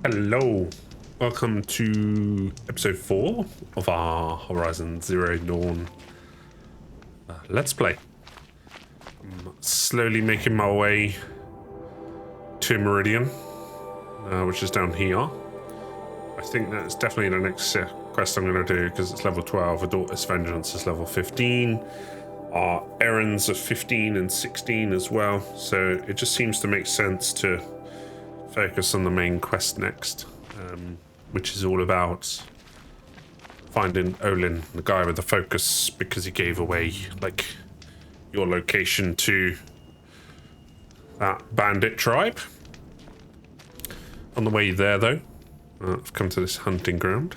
Hello, welcome to episode 4 of our Horizon Zero Dawn Let's Play. I'm slowly making my way to Meridian, which is down here. I think that's definitely the next quest I'm going to do because it's level 12. A Daughter's Vengeance is level 15. Our errands are 15 and 16 as well, so it just seems to make sense to focus on the main quest next, which is all about finding Olin, the guy with the focus, because he gave away like your location to that bandit tribe. On the way there though, I've come to this hunting ground.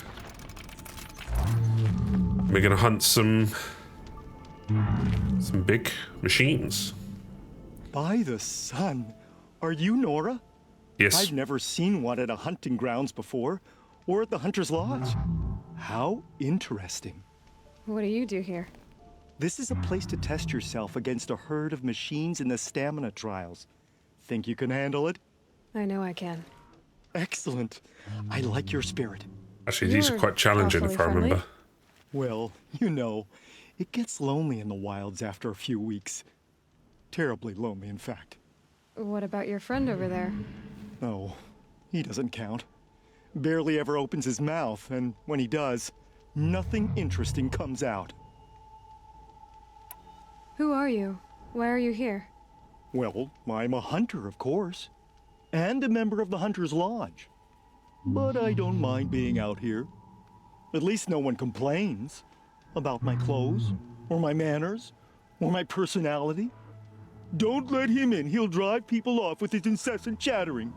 We're gonna hunt some big machines. By the sun, are you Nora? Yes. I've never seen one at a hunting grounds before, or at the Hunter's Lodge. How interesting. What do you do here? This is a place to test yourself against a herd of machines in the stamina trials. Think you can handle it? I know I can. Excellent. I like your spirit. Actually, these are quite challenging if I remember. Well, you know, it gets lonely in the wilds after a few weeks. Terribly lonely, in fact. What about your friend over there? Oh, he doesn't count. Barely ever opens his mouth, and when he does, nothing interesting comes out. Who are you? Why are you here? Well, I'm a hunter, of course, and a member of the Hunter's Lodge. But I don't mind being out here. At least no one complains about my clothes, or my manners, or my personality. Don't let him in, he'll drive people off with his incessant chattering.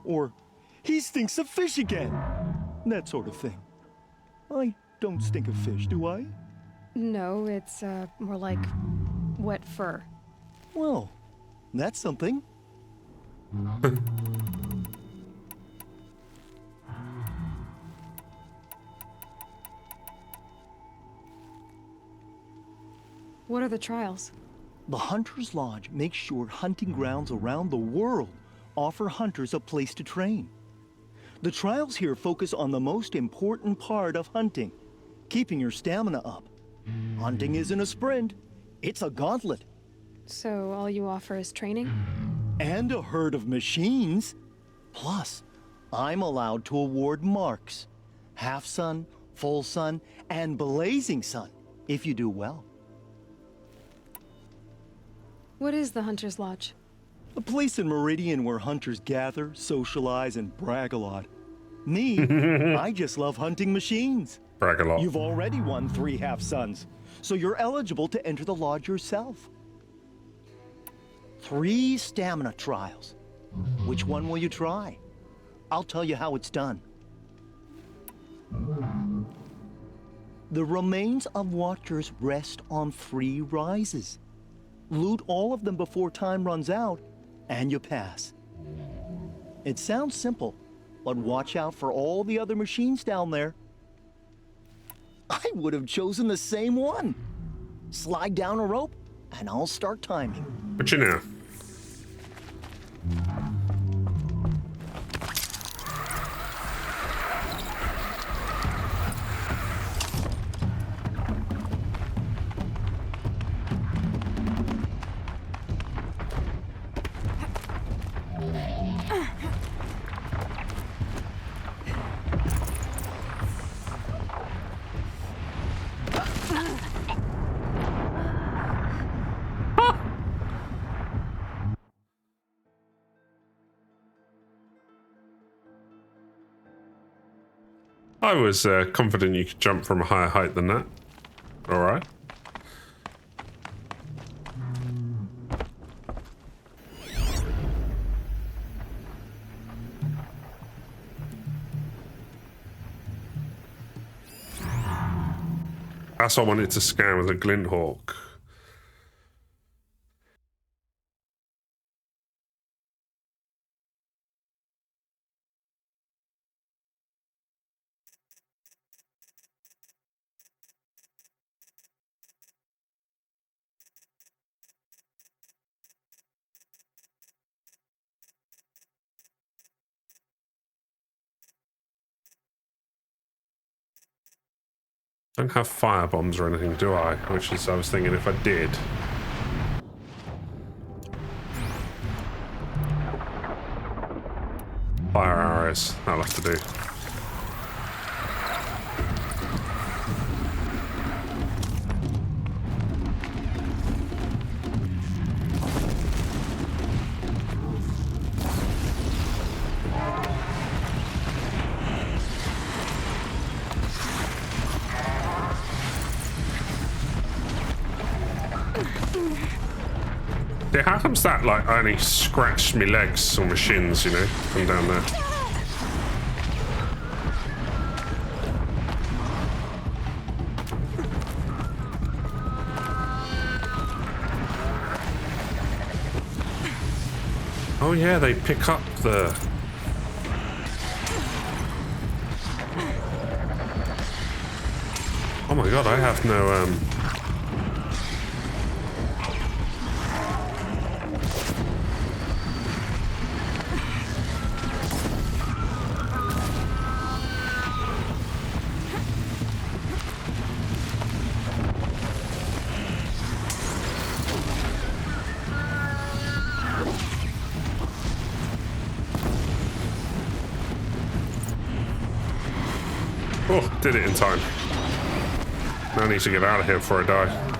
Or, he stinks of fish again. That sort of thing. I don't stink of fish, do I? No, it's more like wet fur. Well, that's something. What are the trials? The Hunter's Lodge makes sure hunting grounds around the world offer hunters a place to train. The trials here focus on the most important part of hunting, keeping your stamina up. Hunting isn't a sprint, it's a gauntlet. So all you offer is training? And a herd of machines. Plus, I'm allowed to award marks. Half sun, full sun, and blazing sun, if you do well. What is the Hunter's Lodge? A place in Meridian where hunters gather, socialize, and brag a lot. Me, I just love hunting machines. Brag a lot. You've already won 3 half suns, so you're eligible to enter the lodge yourself. 3 stamina trials. Which one will you try? I'll tell you how it's done. The remains of watchers rest on 3 rises. Loot all of them before time runs out, and you pass. It sounds simple, but watch out for all the other machines down there. I would have chosen the same one. Slide down a rope, and I'll start timing. But you know. I was confident you could jump from a higher height than that. Alright. That's what I wanted to scan with a glint hawk. Don't have fire bombs or anything, do I? Which is, I was thinking if I did. Fire arrows, that'll have to do. Yeah, how comes that, like, I only scratched my legs or my shins, you know, from down there? Oh yeah, they pick up the... Oh my god, I have no, Oh, did it in time. Now I need to get out of here before I die.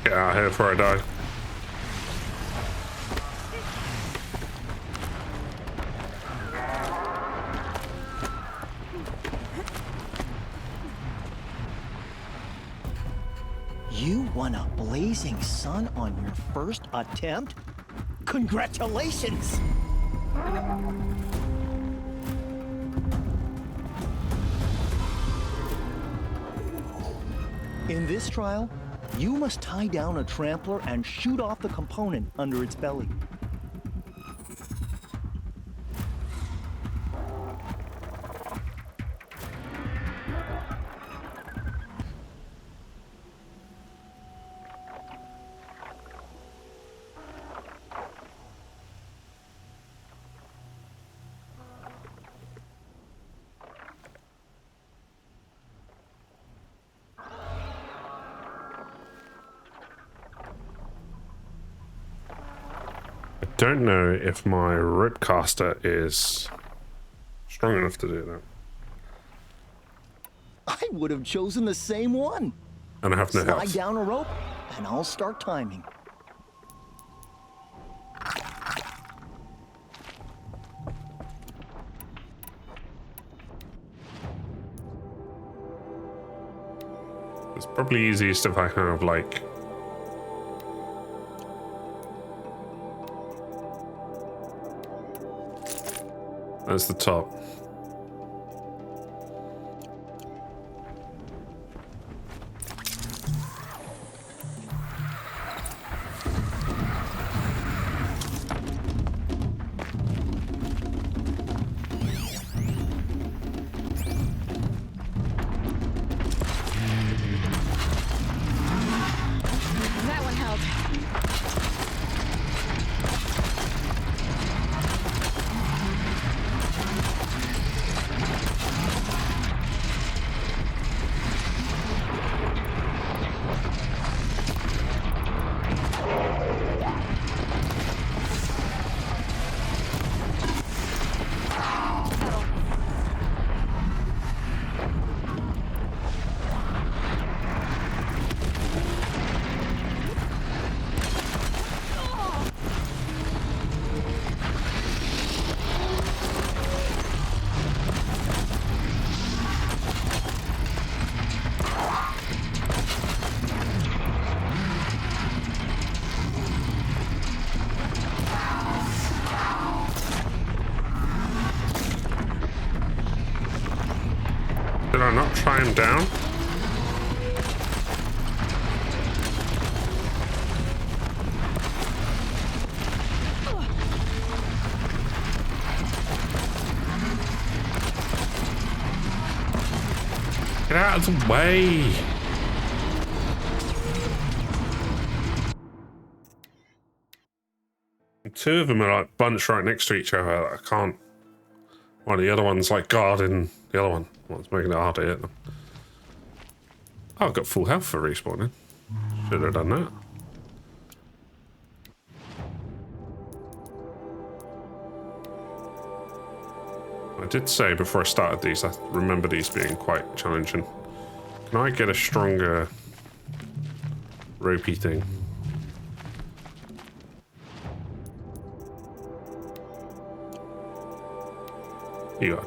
Get out of here before I die. You won a blazing sun on your first attempt? Congratulations! In this trial, you must tie down a trampler and shoot off the component under its belly. Don't know if my ripcaster is strong enough to do that. I would have chosen the same one. And I have no Slide health. down a rope, and I'll start timing. It's probably easiest if I kind of like... That's the top. That one held. I not try him down? Get out of the way! Two of them are like bunched right next to each other. I can't. One of the other one's like guarding the other one. One's making it hard to hit them. Oh, I've got full health for respawning. Should have done that. I did say before I started these, I remember these being quite challenging. Can I get a stronger ropey thing? Here you go.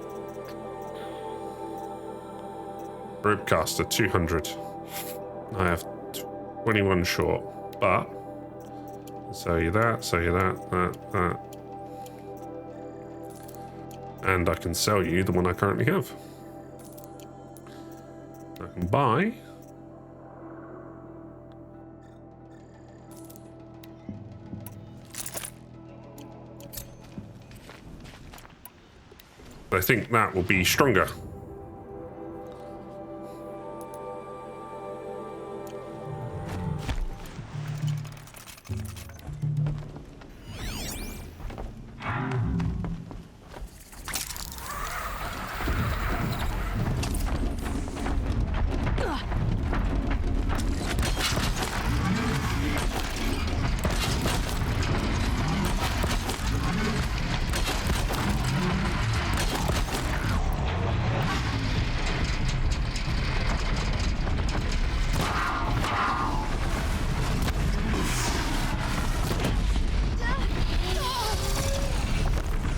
Ropecaster 200. I have 21 short, but sell you that, that. And I can sell you the one I currently have. I can buy. I think that will be stronger.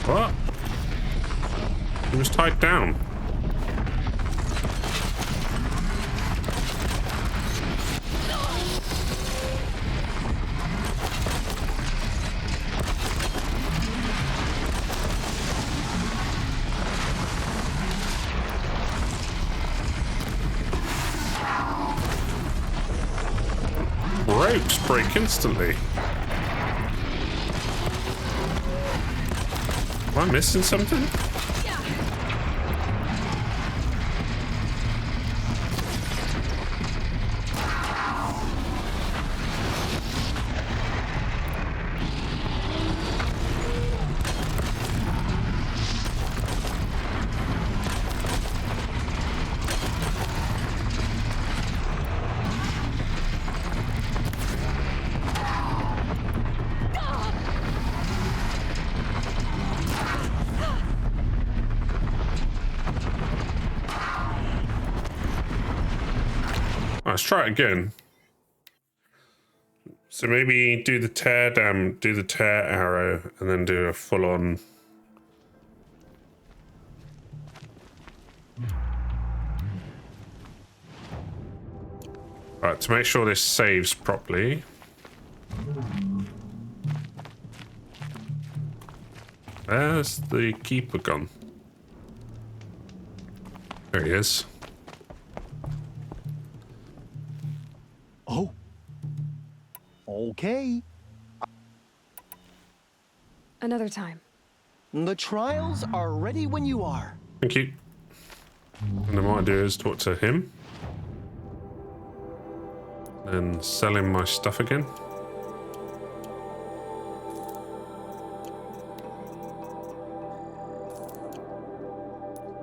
What? He was tied down. Ropes break instantly. Am I missing something? Let's try it again. So maybe do the tear arrow, and then do a full-on. Right, to make sure this saves properly. Where's the keeper gone? There he is. Oh. Okay. Another time. The trials are ready when you are. Thank you. And then what I do is talk to him. Then sell him my stuff again.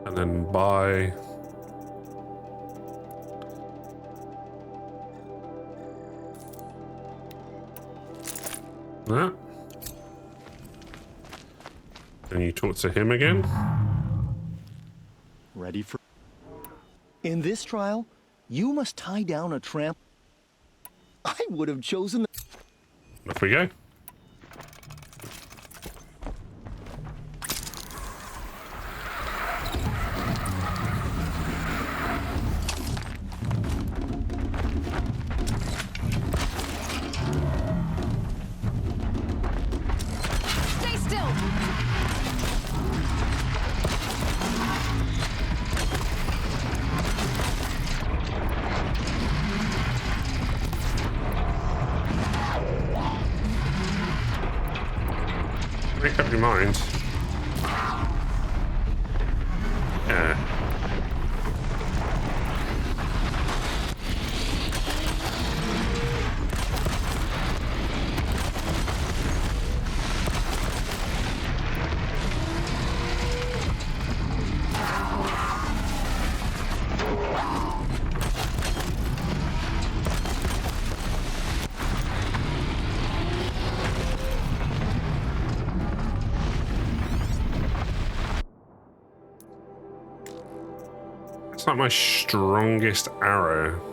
And then buy. That. And you talk to him again. Ready for... In this trial, you must tie down a tramp. I would have chosen... Off we go. Stay still. make up your mind. Yeah. It's not my strongest arrow.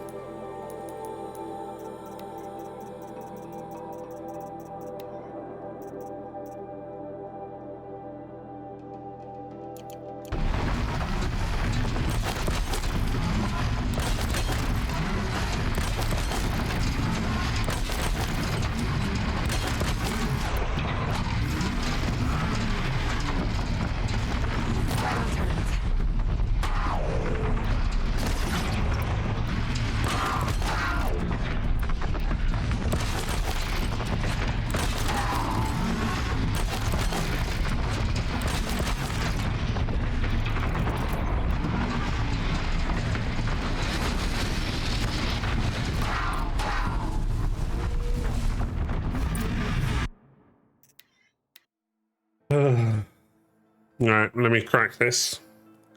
Alright, let me crack this.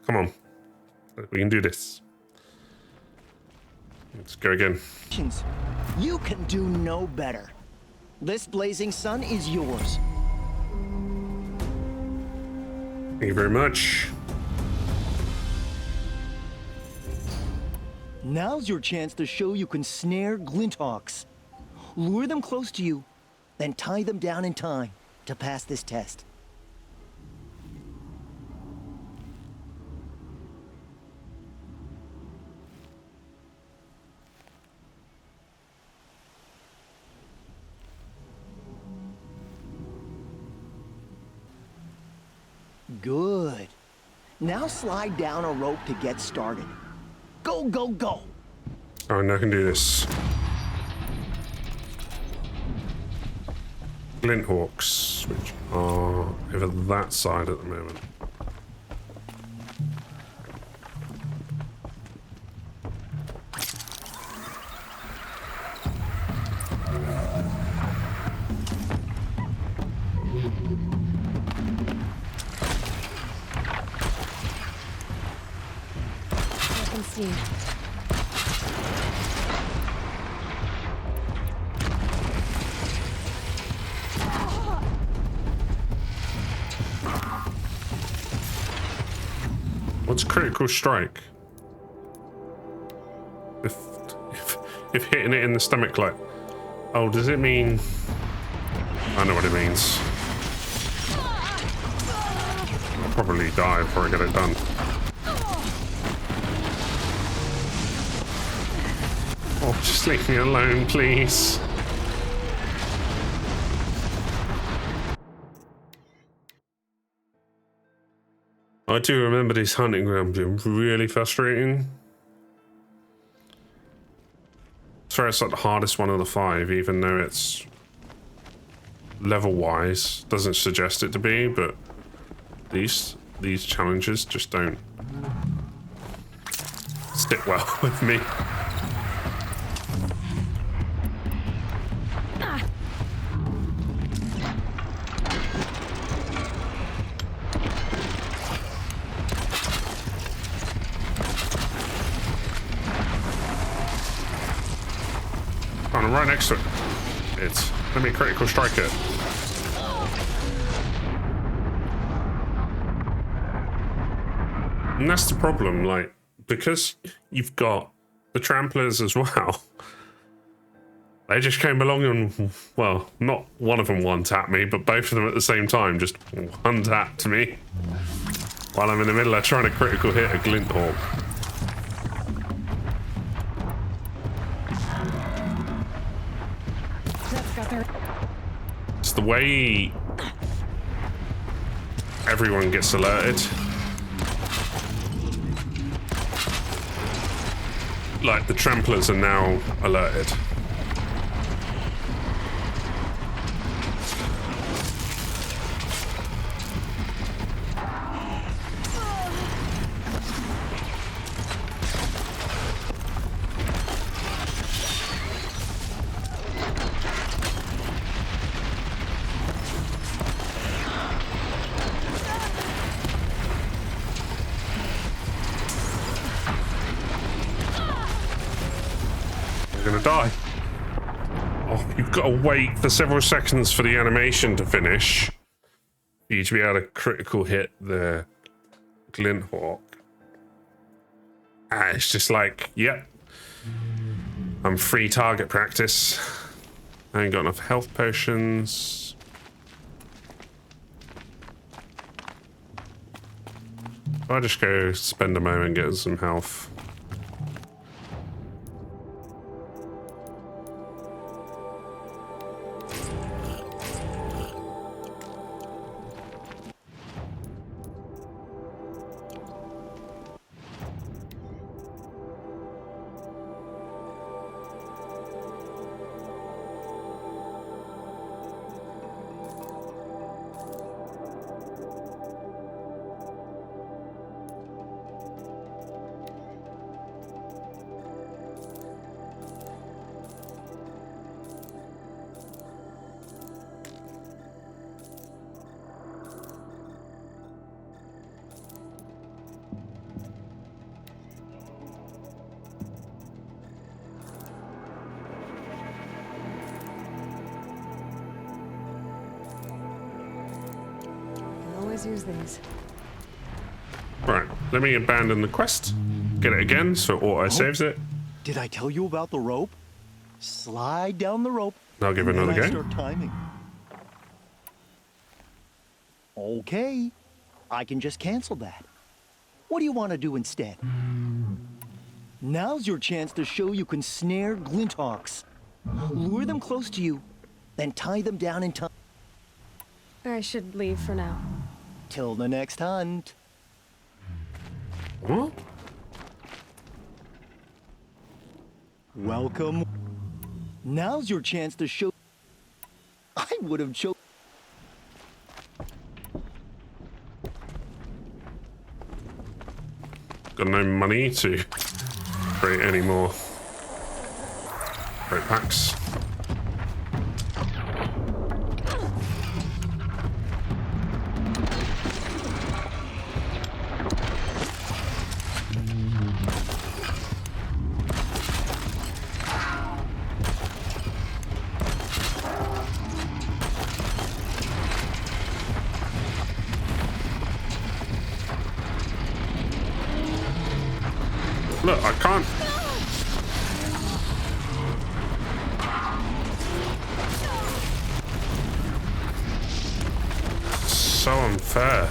Come on. We can do this. Let's go again. You can do no better. This blazing sun is yours. Thank you very much. Now's your chance to show you can snare Glinthawks. Lure them close to you, then tie them down in time to pass this test. Good. Now slide down a rope to get started. Go, go, go! Oh, no, I can do this. Glinthawks, which are over that side at the moment. I can see. What's critical strike? If hitting it in the stomach, like, oh, does it mean? I know what it means. I'll probably die before I get it done. Oh, just leave me alone, please. I do remember this hunting ground being really frustrating. So it's like the hardest one of the 5, even though it's level-wise doesn't suggest it to be, but these challenges just don't sit well with me. I'm right next to it. Let me critical strike it. And that's the problem, like, because you've got the tramplers as well, they just came along and, well, not one of them one-tapped me, but both of them at the same time just one-tapped me while I'm in the middle of trying to critical hit a Glinthawk. It's the way everyone gets alerted. Like, the tramplers are now alerted. gonna die. Oh, you've got to wait for several seconds for the animation to finish for you to be able to critical hit the glint hawk. And it's just like, yep. I'm free target practice. I ain't got enough health potions. I'll just go spend a moment getting some health. Use these. Right, let me abandon the quest. Get it again so auto saves it. Did I tell you about the rope? Slide down the rope. I'll give it and another then I go. start timing. Okay, I can just cancel that. What do you want to do instead? Now's your chance to show you can snare glinthawks. Lure them close to you, then tie them down in time. I should leave for now. Till the next hunt. What? Welcome. Now's your chance to show. I would have chosen. Got no money to create any more crate packs. Look, I can't. So unfair.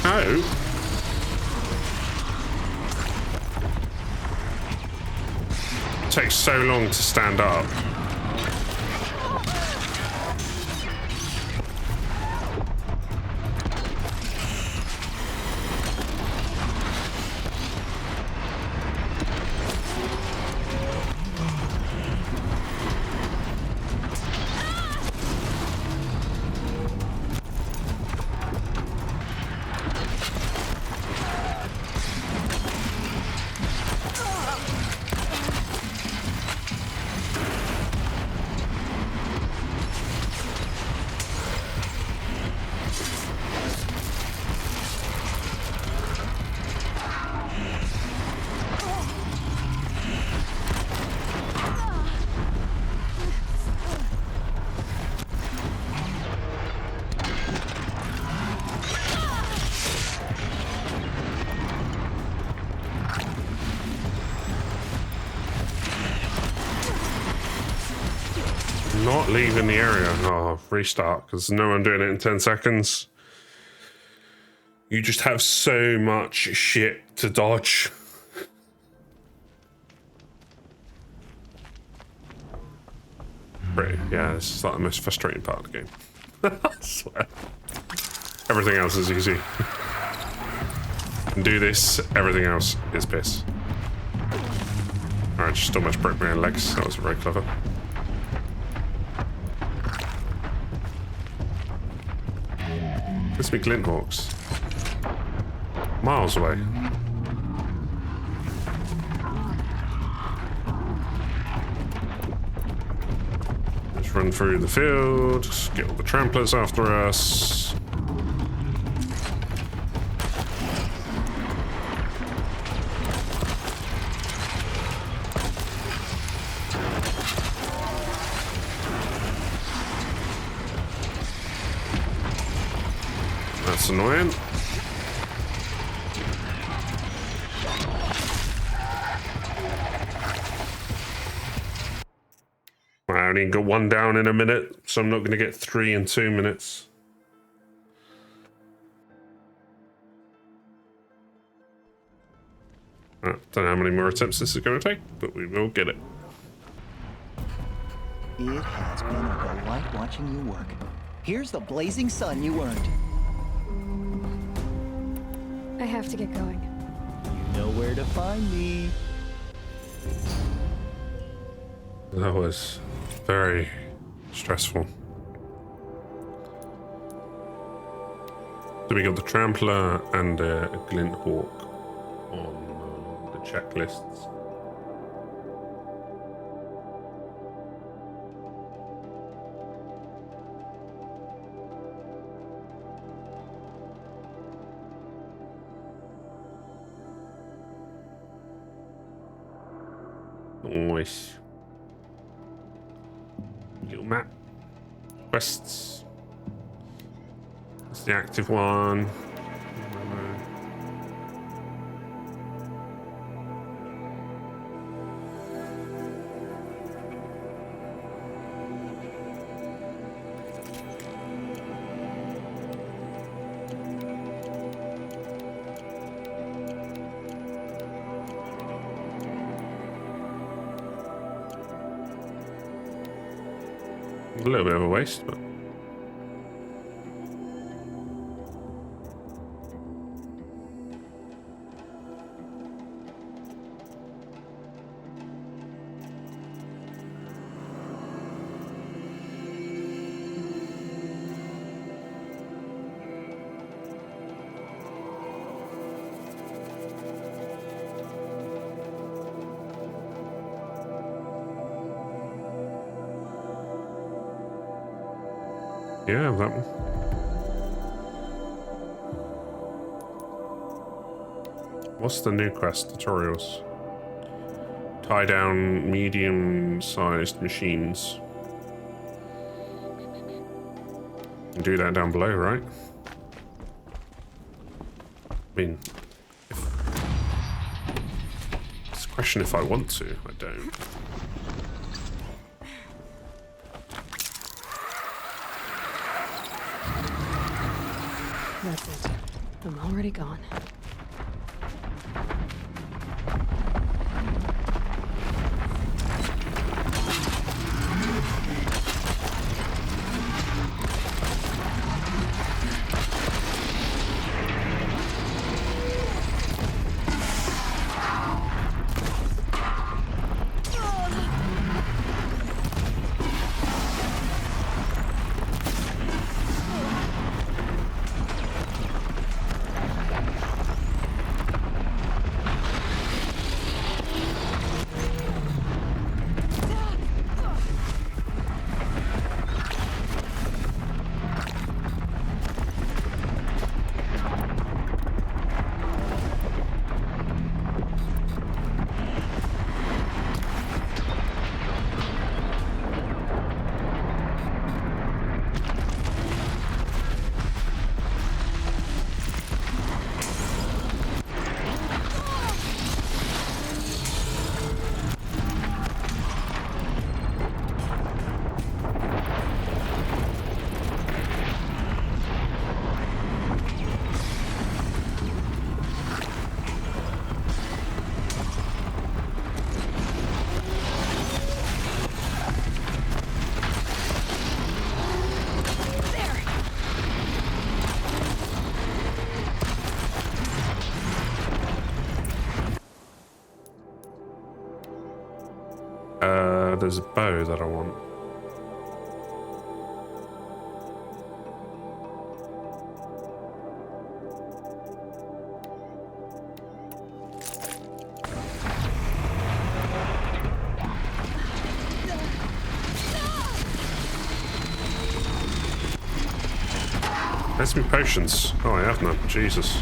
No. It takes so long to stand up. Not leaving the area. Oh, restart, because no one doing it in 10 seconds. You just have so much shit to dodge. Right, yeah, this is like the most frustrating part of the game. I swear. Everything else is easy. Do this, everything else is piss. Alright, just almost broke my own legs. That was very clever. Let's be Glinthawks. Miles away. Let's run through the field, get all the tramplers after us. That's annoying. I only got one down in a minute, so I'm not going to get 3 in 2 minutes. Don't know how many more attempts this is going to take, but we will get it. It has been a delight watching you work. Here's the blazing sun you earned. I have to get going. You know where to find me. That was very stressful. So we got the Trampler and a Glint Hawk on the checklists. Nice. Little map. Quests. That's the active one. A little bit of a waste, but yeah, that one. What's the new quest? Tutorials. Tie down medium-sized machines. Do that down below, right? I mean, it's a question if I want to. I don't. That's it. I'm already gone. There's a bow that I want. Where's my potions? Oh, I have none. Jesus.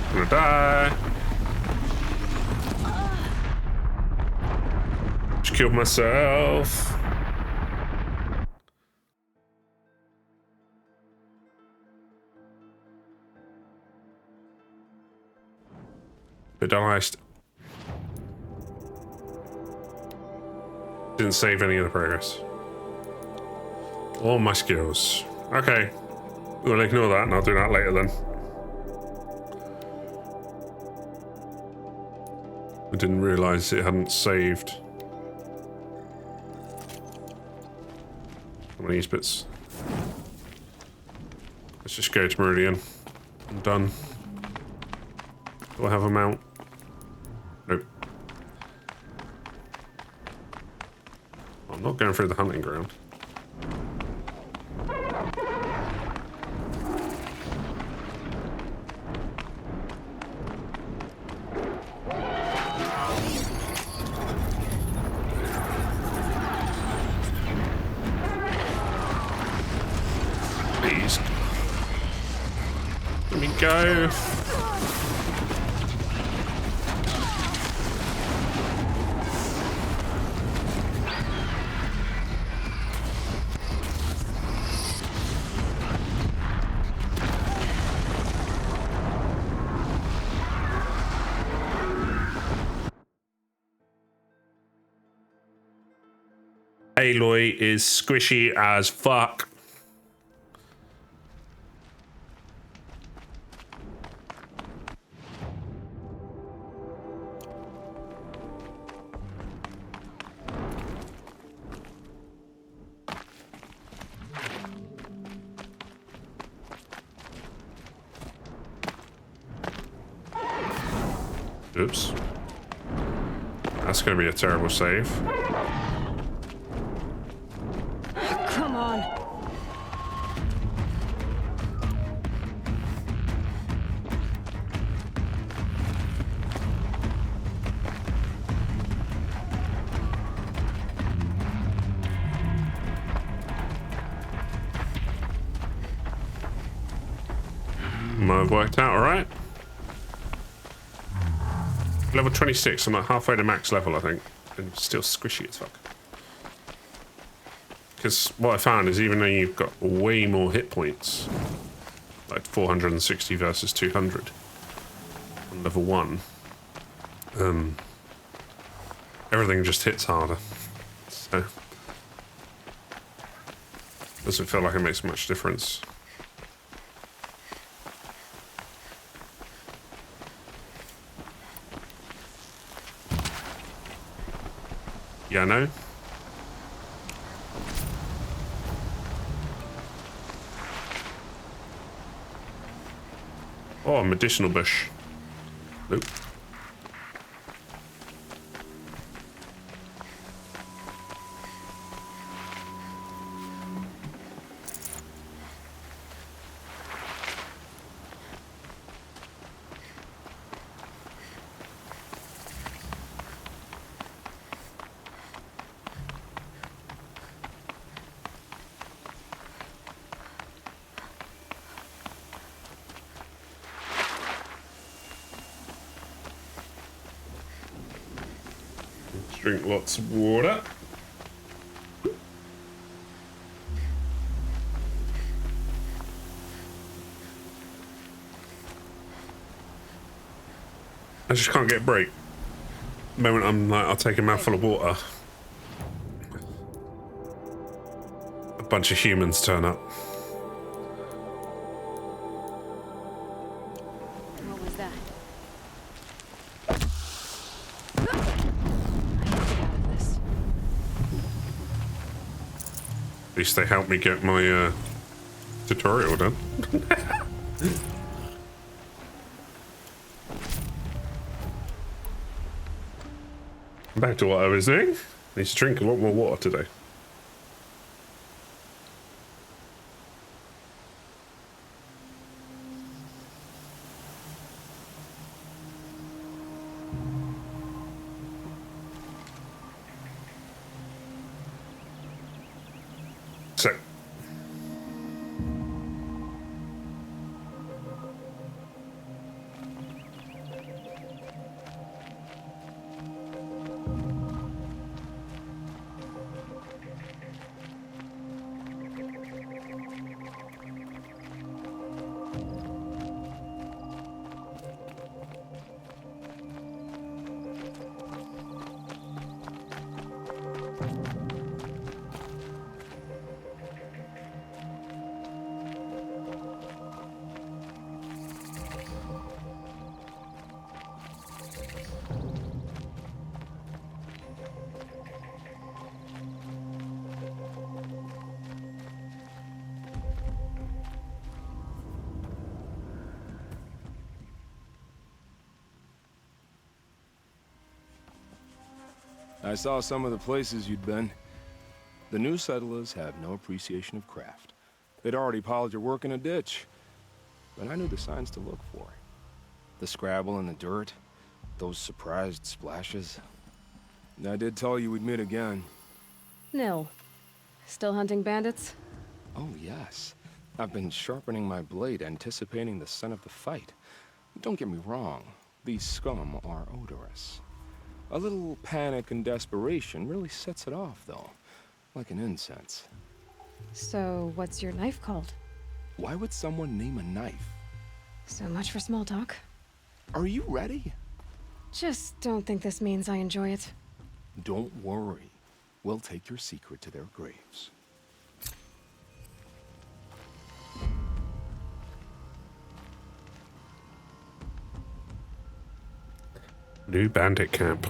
I'm gonna die. Just killed myself. Bit iced. Didn't save any of the progress. All my skills. Okay. We'll ignore that and I'll do that later then. I didn't realise it hadn't saved. Some of these bits. Let's just go to Meridian. I'm done. Do I have a mount? Nope. I'm not going through the hunting ground. Please. Let me go. Aloy is squishy as fuck. Oops. That's gonna be a terrible save. Come on. Might have worked out alright. Level 26, I'm like halfway to max level, I think. And still squishy as fuck. Because what I found is even though you've got way more hit points, like 460 versus 200 on level 1, everything just hits harder. So, doesn't feel like it makes much difference. Yeah, I know. Oh, medicinal bush. Nope. Drink lots of water. I just can't get a break. The moment I'm like, I'll take a mouthful of water. A bunch of humans turn up. What was that? At least they helped me get my tutorial done. Back to what I was doing. Need to drink a lot more water today. I saw some of the places you'd been. The new settlers have no appreciation of craft. They'd already piled your work in a ditch. But I knew the signs to look for. The scrabble in the dirt, those surprised splashes. I did tell you we'd meet again. Nil. Still hunting bandits? Oh, yes. I've been sharpening my blade, anticipating the scent of the fight. Don't get me wrong, these scum are odorous. A little panic and desperation really sets it off, though. Like an incense. So, what's your knife called? Why would someone name a knife? So much for small talk. Are you ready? Just don't think this means I enjoy it. Don't worry. We'll take your secret to their graves. New bandit camp.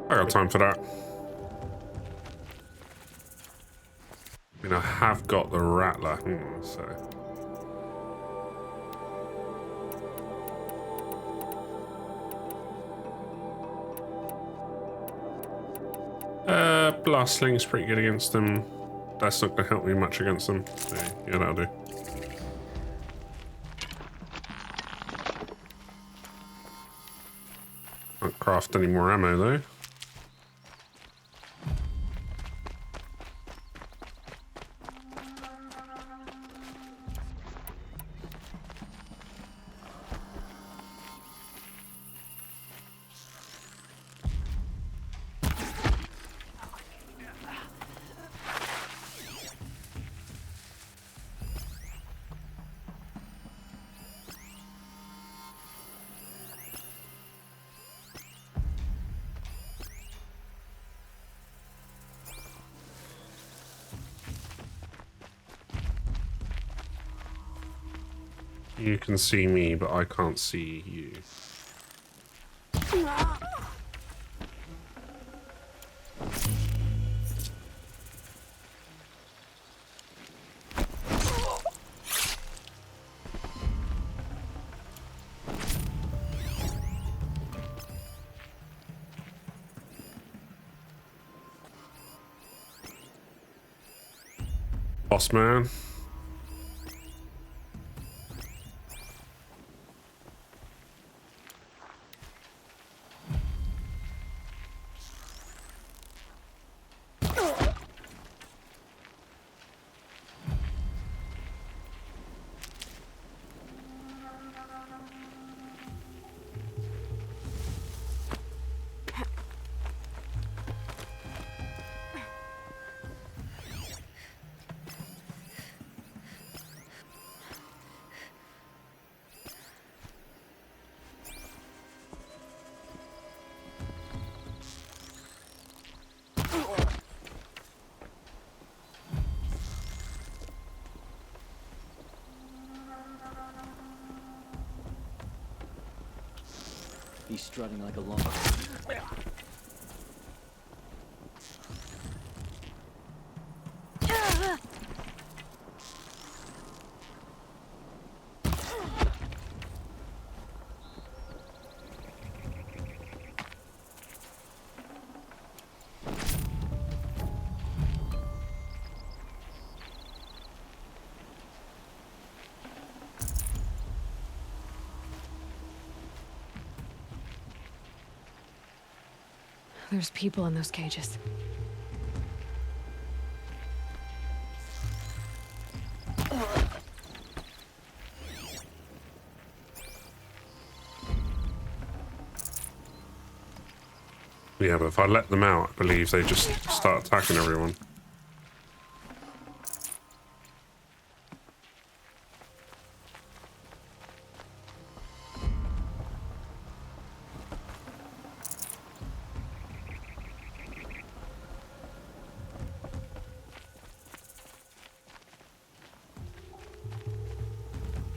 I got time for that. I mean, I have got the rattler, so. Blast sling's pretty good against them. That's not going to help me much against them. So, yeah, that'll do. Can't craft any more ammo though. You can see me, but I can't see you. Boss man. He's strutting like a lump. There's people in those cages. Yeah, but if I let them out, I believe they just start attacking everyone.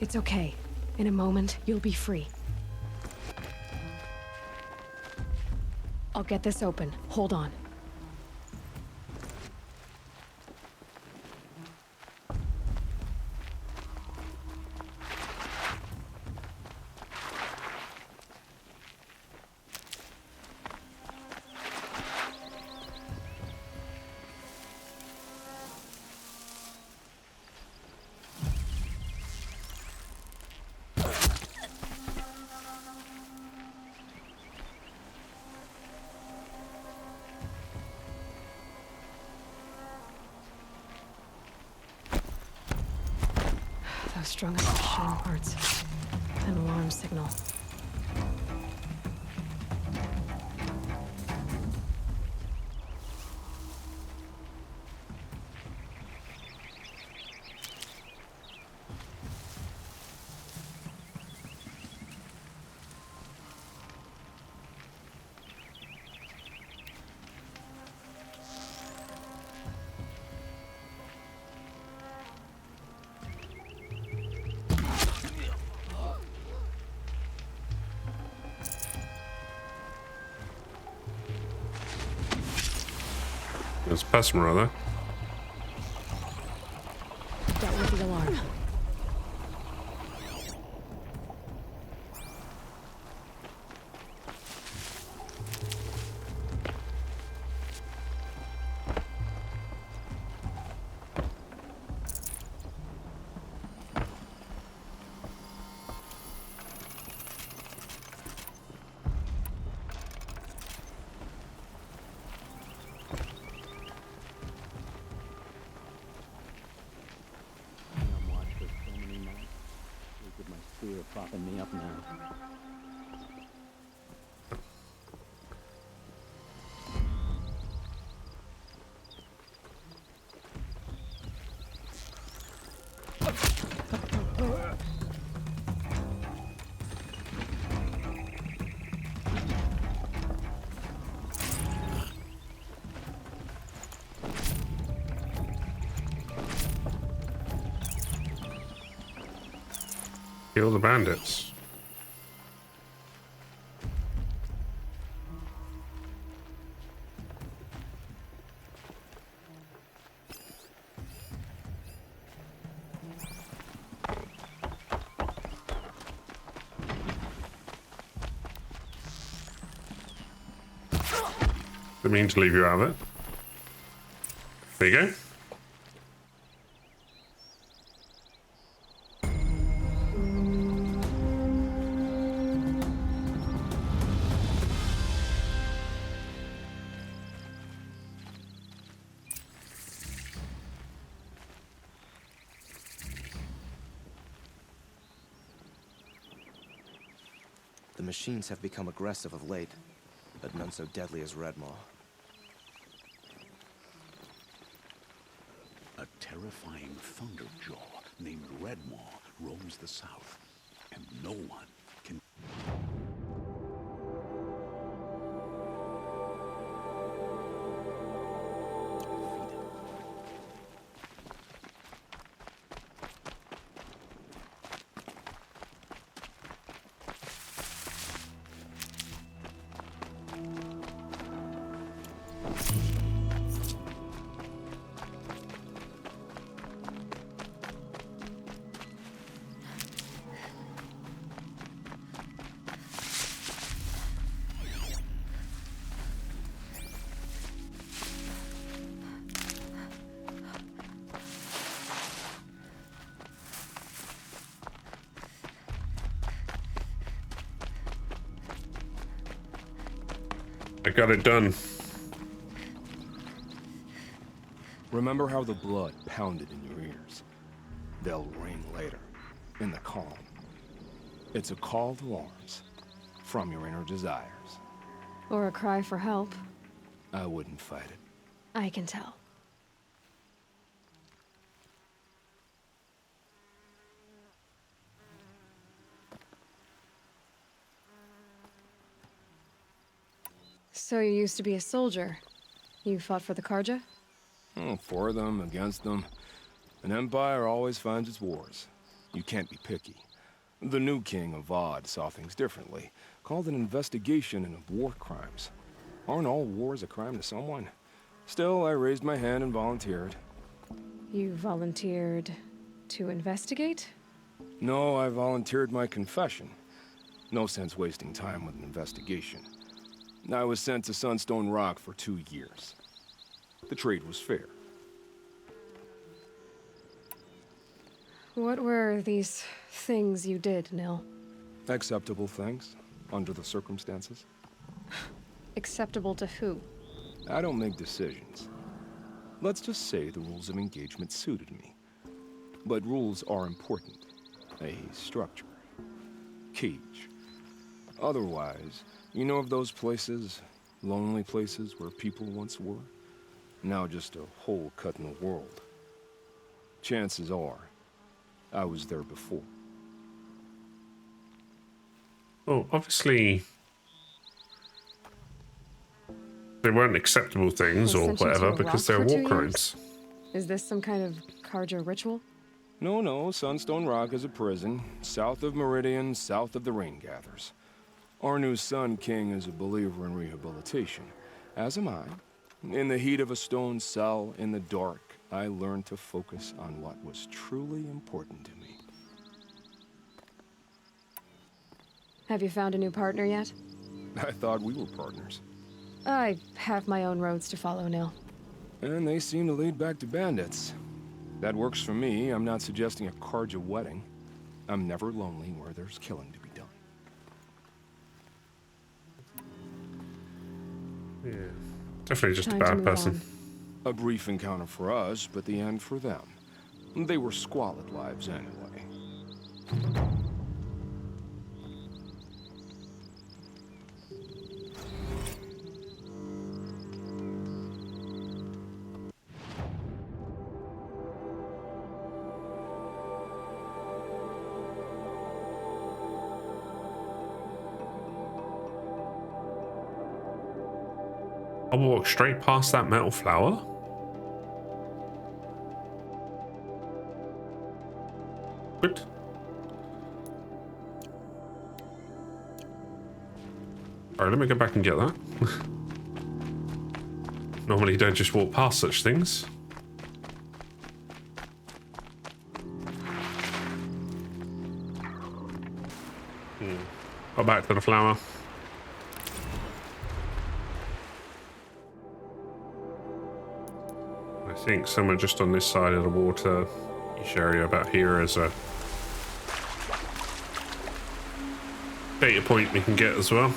It's okay. In a moment, you'll be free. I'll get this open. Hold on. strung up machine parts. An alarm signal. There's a customer there. Dealt with the alarm. Propping me up now. Kill the bandits. Didn't mean to leave you out of it. There you go. The machines have become aggressive of late, but none so deadly as Redmaw. A terrifying thunderjaw named Redmaw roams the south, and no one can... I got it done. Remember how the blood pounded in your ears? They'll ring later, in the calm. It's a call to arms, from your inner desires. Or a cry for help. I wouldn't fight it. I can tell. So you used to be a soldier. You fought for the Karja? For them, against them. An empire always finds its wars. You can't be picky. The new king of Vod saw things differently. Called an investigation into war crimes. Aren't all wars a crime to someone? Still, I raised my hand and volunteered. You volunteered to investigate? No, I volunteered my confession. No sense wasting time with an investigation. I was sent to Sunstone Rock for 2 years. The trade was fair. What were these things you did, Nil? Acceptable things, under the circumstances. Acceptable to who? I don't make decisions. Let's just say the rules of engagement suited me. But rules are important. a structure. Cage. Otherwise, you know of those places, lonely places where people once were? Now just a hole cut in the world. Chances are, I was there before. Well, obviously, they weren't acceptable things They or sent you to whatever a because rock they're for 2 war years? crimes. Is this some kind of Carja ritual? No, Sunstone Rock is a prison, south of Meridian, south of the Rain Gathers. Our new Sun King is a believer in rehabilitation, as am I. In the heat of a stone cell, in the dark, I learned to focus on what was truly important to me. Have you found a new partner yet? I thought we were partners. I have my own roads to follow, Nil. And they seem to lead back to bandits. That works for me. I'm not suggesting a Carja wedding. I'm never lonely where there's killing to be done. Yeah, definitely just Time a to bad move person. on. A brief encounter for us, but the end for them. They were squalid lives anyway. I'll walk straight past that metal flower. Good. Alright, let me go back and get that. Normally you don't just walk past such things. Go back to the flower. I think somewhere just on this side of the water-ish area about here is a data point we can get as well.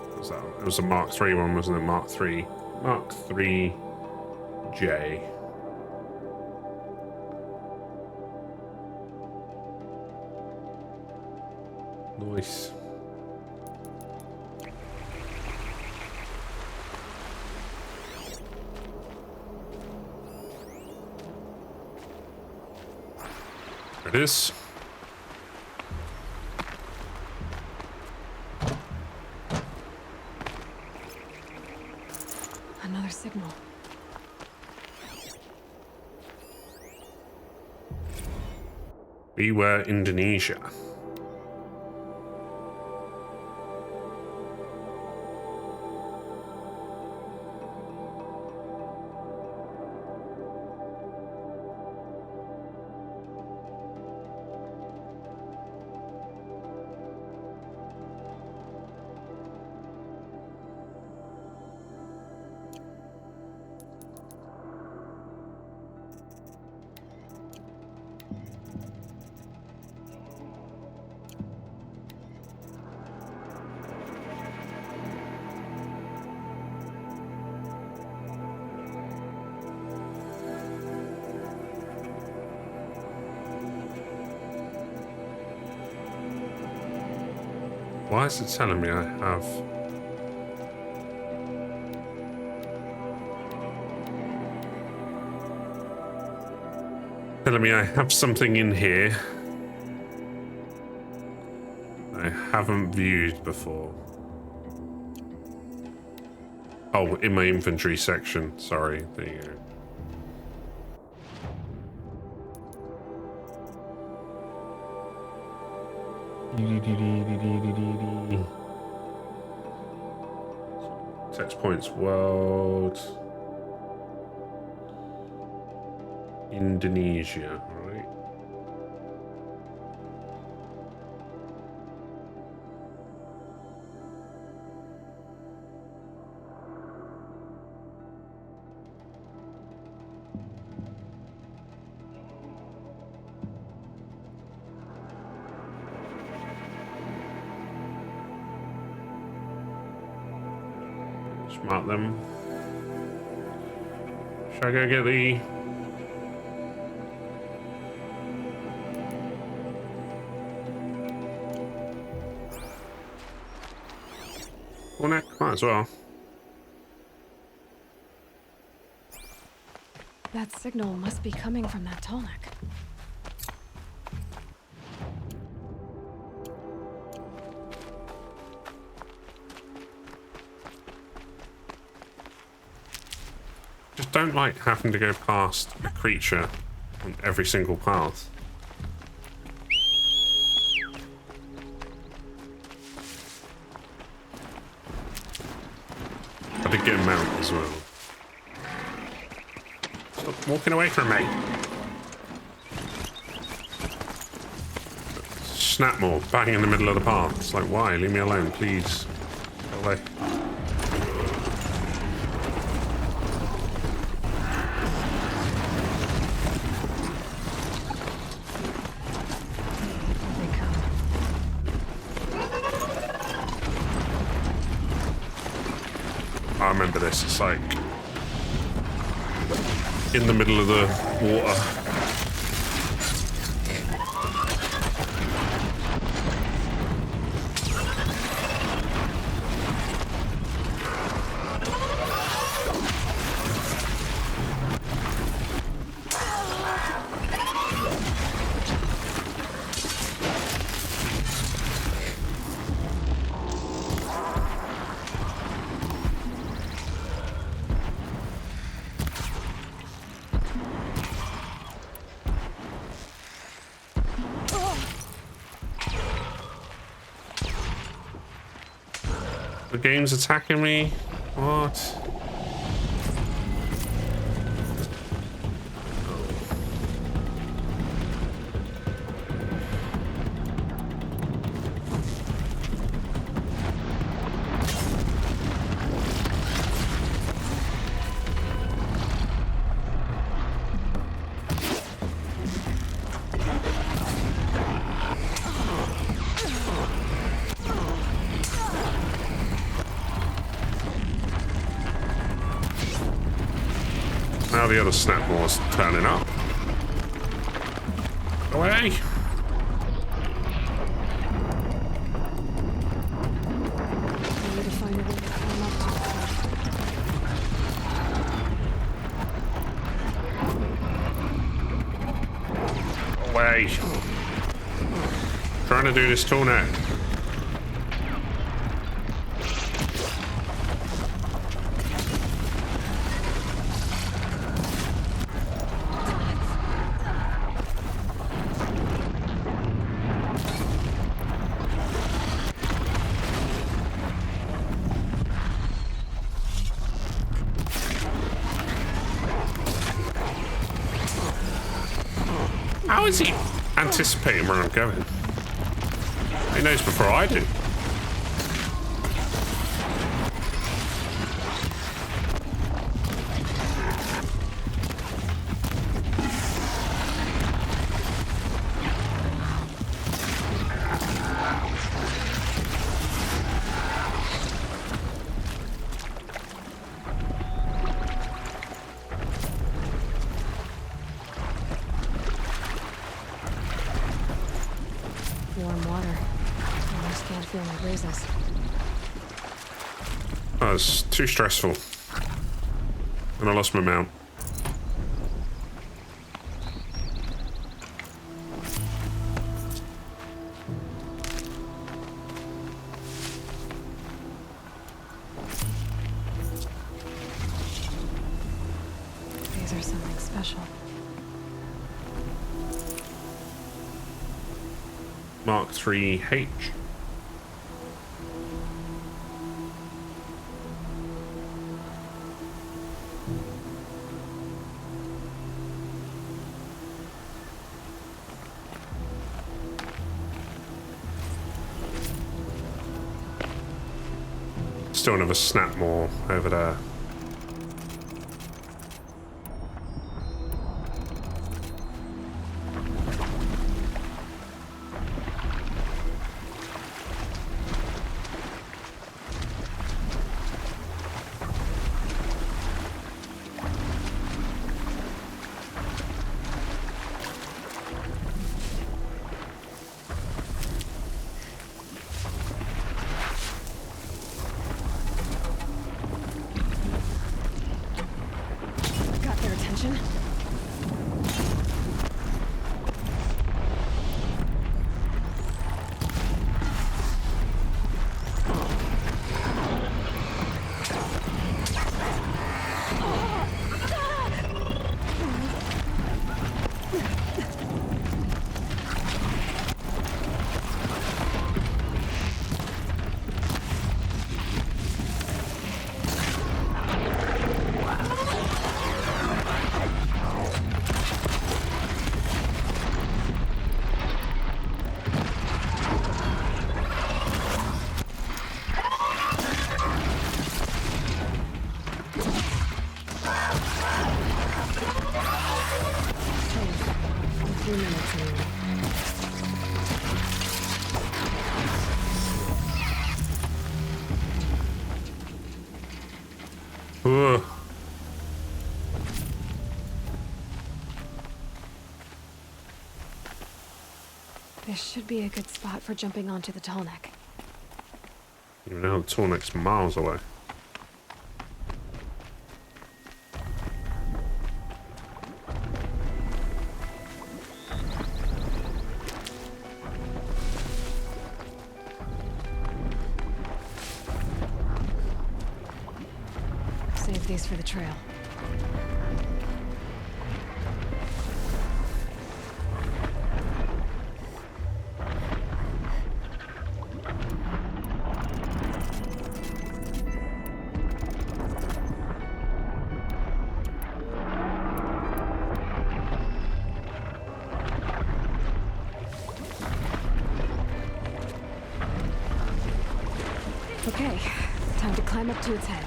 What was that? It was a Mark III one, wasn't it? Mark III. Mark III-J. Nice. There it is. Another signal. We were Indonesia. Why is it telling me I have... Telling me I have something in here I haven't viewed before. Oh, in my inventory section. Sorry, there you go. Text points world. Indonesia, right? Just mark them. Should I go get the... Well, neck? Might as well. That signal must be coming from that tall neck. Just don't like having to go past a creature on every single path. I did get a mount as well. Stop walking away from me. Snapmore, bang in the middle of the path. It's like, why? Leave me alone, please. Go away. I remember this. It's like in the middle of the water. The game's attacking me? What? Now the other Snapmore's turning up. Away! I need to find a way to climb up to it. Away! Trying to do this tall net. How is he anticipating where I'm going? He knows before I do. Warm water. I almost can't feel my breezes. Oh, it's too stressful. And I lost my mount. These are something special. Mark 3H. Still another Snapmore over there. This should be a good spot for jumping onto the tall neck. You know, the tall neck's miles away. Save these for the trail. Okay, time to climb up to its head.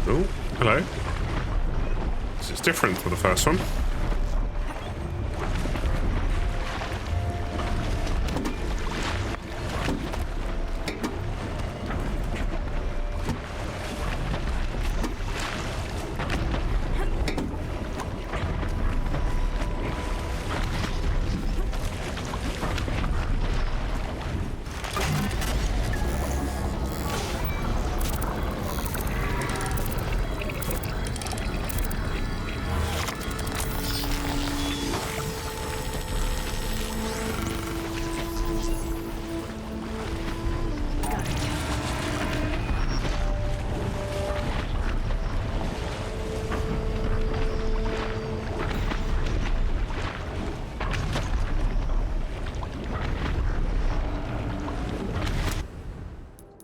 Oh, hello. This is different from the first one.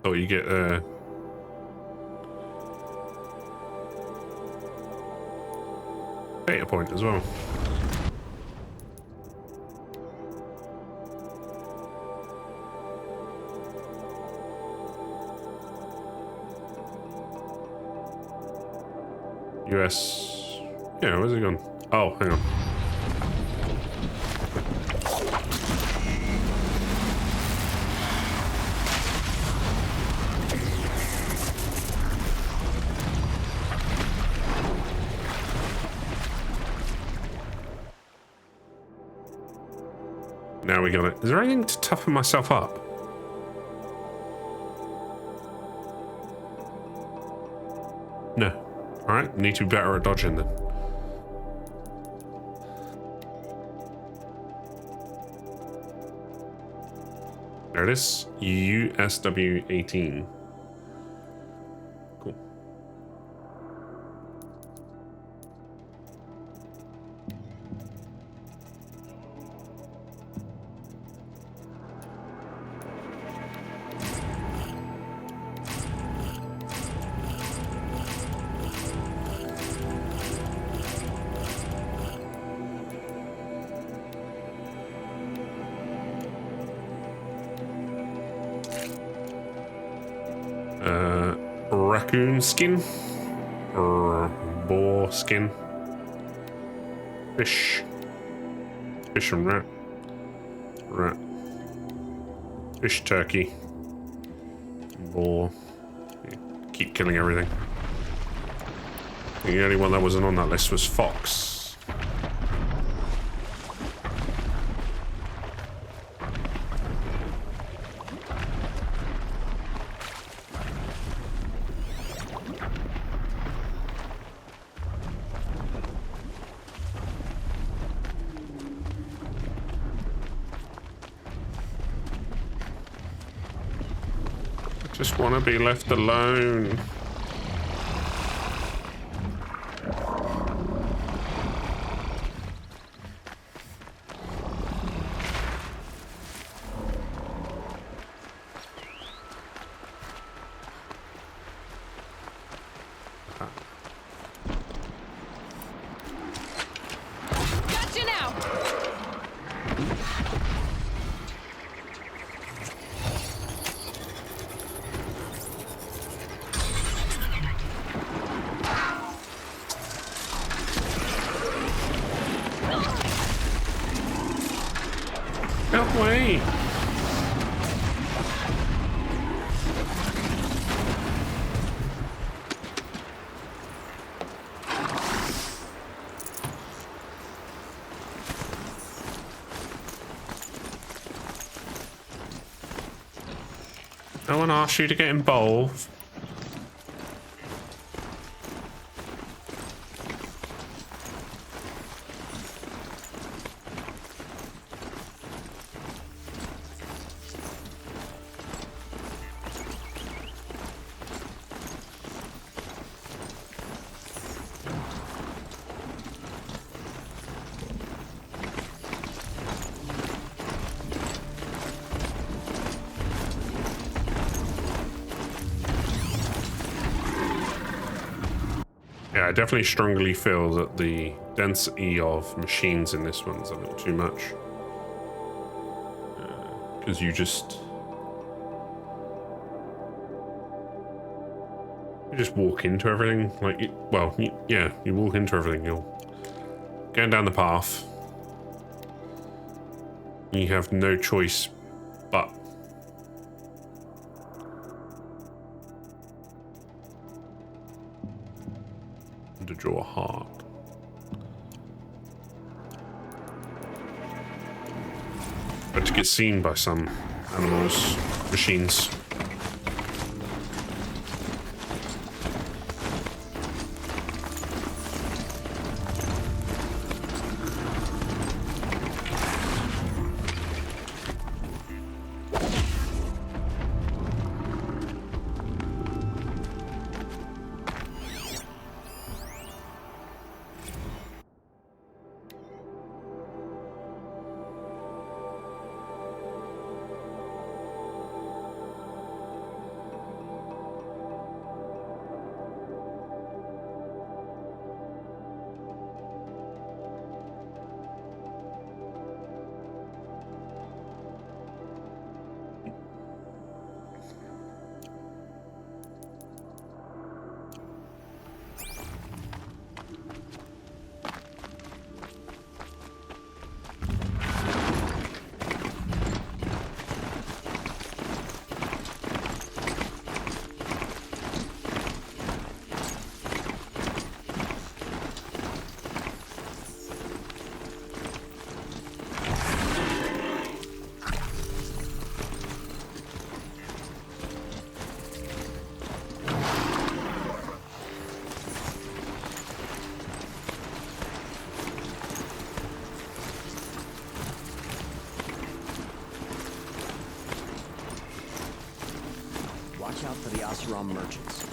Oh, you get data point as well. US. Yeah, where's it gone? Oh, hang on. Now we got it. Is there anything to toughen myself up? No. Alright, need to be better at dodging then. There it is. USW 18. Cool. Raccoon skin or boar skin, fish and rat, fish, turkey, boar. Yeah, keep killing everything. The only one that wasn't on that list was fox. Just want to be left alone. Gotcha now. No way! No one asked you to get involved. Yeah, I definitely strongly feel that the density of machines in this one's a little too much. Because you just walk into everything. Like, yeah, you walk into everything. You're going down the path. You have no choice but to draw a heart. But to get seen by some animals, machines. Watch out for the ashram merchants.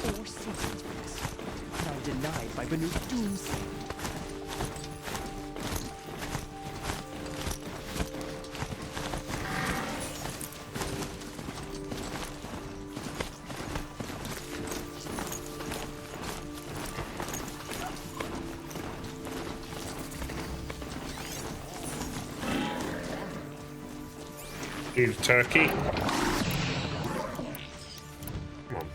Four seasons for this. And I'm denied by Banu Doomsday. Need a turkey. Come on.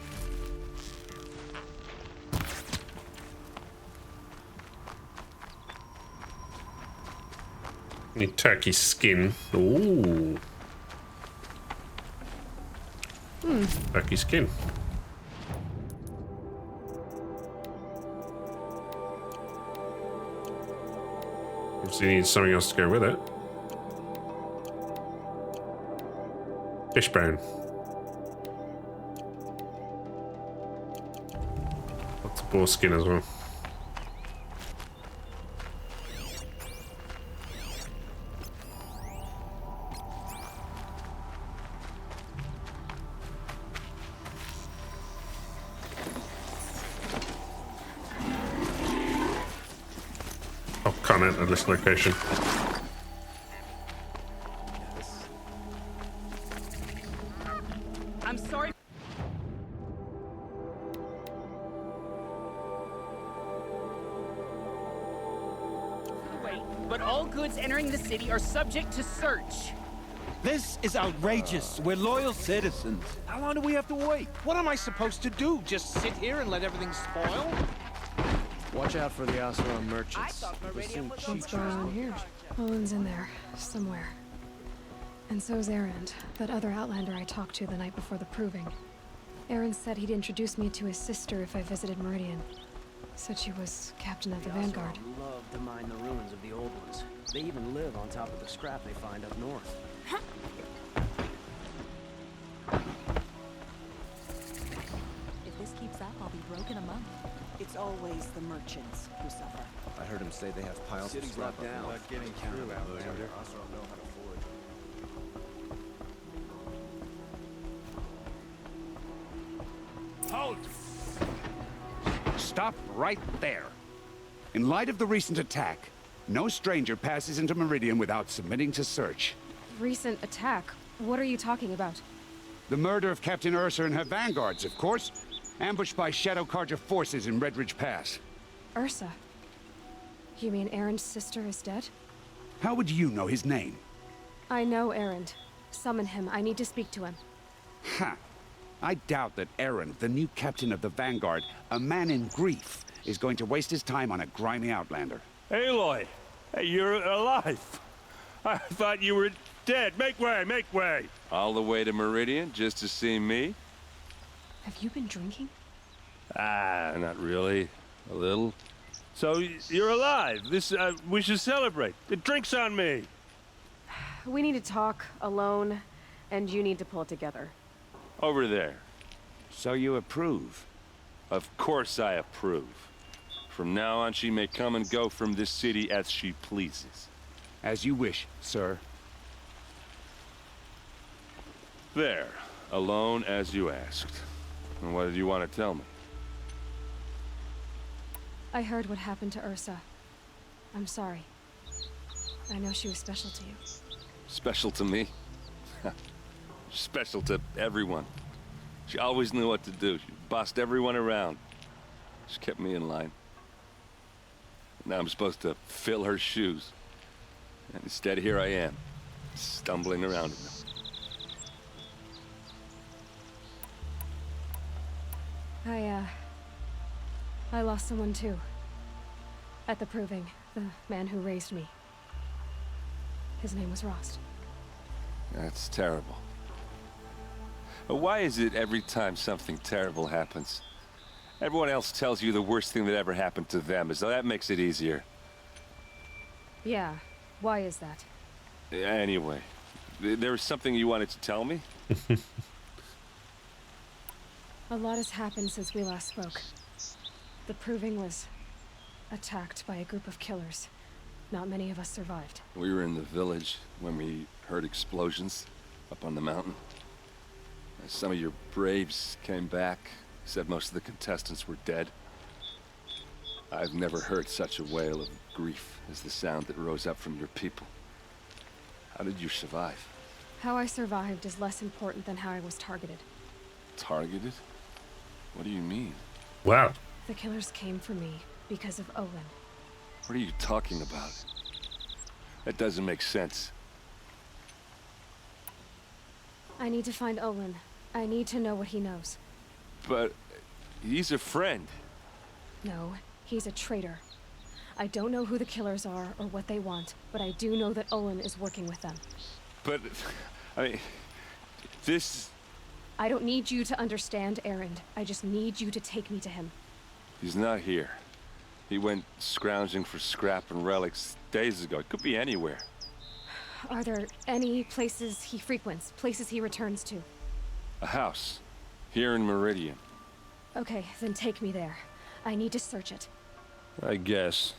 Need turkey skin. Ooh. Turkey skin. Obviously needs something else to go with it. Fishbone. Lots of boar skin as well. I'll comment at this location. I'm sorry. Wait, but all goods entering the city are subject to search. This is outrageous. We're loyal citizens. How long do we have to wait? What am I supposed to do? Just sit here and let everything spoil? Watch out for the ashram merchants. I thought Meridian was What's going on here? Owen's in there, somewhere. And so's Erend, that other Outlander I talked to the night before the proving. Aaron said he'd introduce me to his sister if I visited Meridian. Said she was captain of the Vanguard. Love to mine the ruins of the old ones. They even live on top of the scrap they find up north. If this keeps up, I'll be broke in a month. It's always the merchants who suffer. I heard him say they have piles of scrap up down. north. Getting through Outlander. I also don't know how to Halt! Stop right there. In light of the recent attack, no stranger passes into Meridian without submitting to search. Recent attack? What are you talking about? The murder of Captain Ursa and her vanguards, of course. Ambushed by Shadow Carja forces in Redridge Pass. Ursa? You mean Aaron's sister is dead? How would you know his name? I know Aaron. Summon him. I need to speak to him. Ha! I doubt that Aaron, the new captain of the Vanguard, a man in grief, is going to waste his time on a grimy outlander. Aloy! Hey, you're alive! I thought you were dead. Make way, make way! All the way to Meridian just to see me? Have you been drinking? Ah, not really. A little. So, you're alive. We should celebrate. The drink's on me. We need to talk, alone, and you need to pull it together. Over there. So you approve? Of course I approve. From now on, she may come and go from this city as she pleases. As you wish, sir. There. Alone as you asked. And what did you want to tell me? I heard what happened to Ursa. I'm sorry. I know she was special to you. Special to me? Special to everyone. She always knew what to do. She bossed everyone around. She kept me in line. Now I'm supposed to fill her shoes. And instead, here I am, stumbling around in them. I lost someone too. At the Proving, the man who raised me. His name was Rost. That's terrible. But why is it every time something terrible happens, everyone else tells you the worst thing that ever happened to them, as though that makes it easier? Yeah, why is that? Anyway, there was something you wanted to tell me? A lot has happened since we last spoke. The Proving was attacked by a group of killers. Not many of us survived. We were in the village when we heard explosions up on the mountain. Some of your braves came back, said most of the contestants were dead. I've never heard such a wail of grief as the sound that rose up from your people. How did you survive? How I survived is less important than how I was targeted. Targeted? What do you mean? Wow. The killers came for me because of Olin. What are you talking about? That doesn't make sense. I need to find Olin. I need to know what he knows. But he's a friend. No, he's a traitor. I don't know who the killers are or what they want, but I do know that Olin is working with them. But, I mean, this... I don't need you to understand, Erend. I just need you to take me to him. He's not here. He went scrounging for scrap and relics days ago. It could be anywhere. Are there any places he frequents, places he returns to? A house. Here in Meridian. Okay, then take me there. I need to search it. I guess.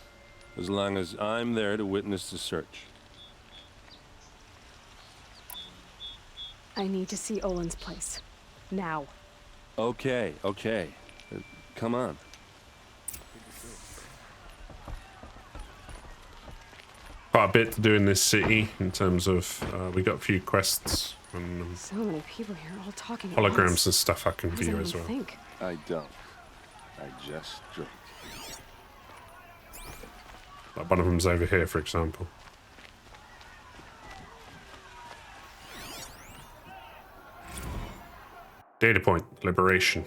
As long as I'm there to witness the search. I need to see Olin's place. Now. Okay, okay. Come on. Quite a bit to do in this city in terms of we got a few quests and so many people here all talking at holograms once. and stuff I can What does view anyone as well. think? I don't. I just drink. Like one of them's over here, for example. Data point, liberation.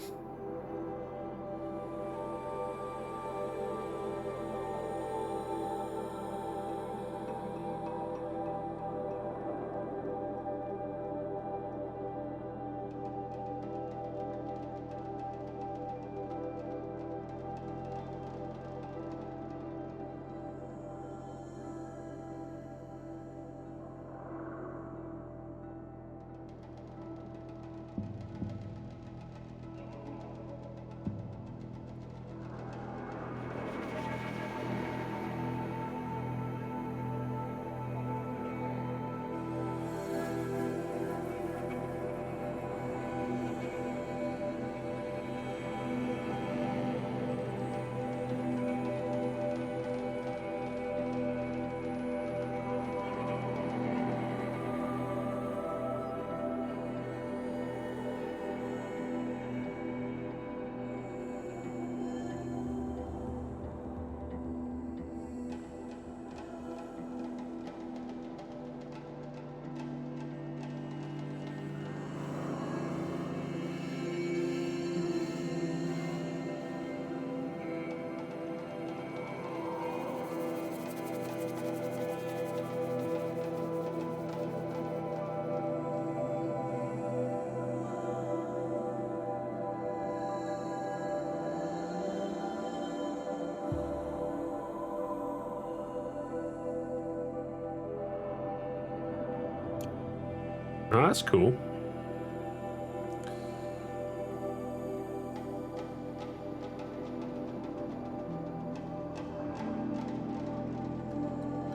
Oh, that's cool.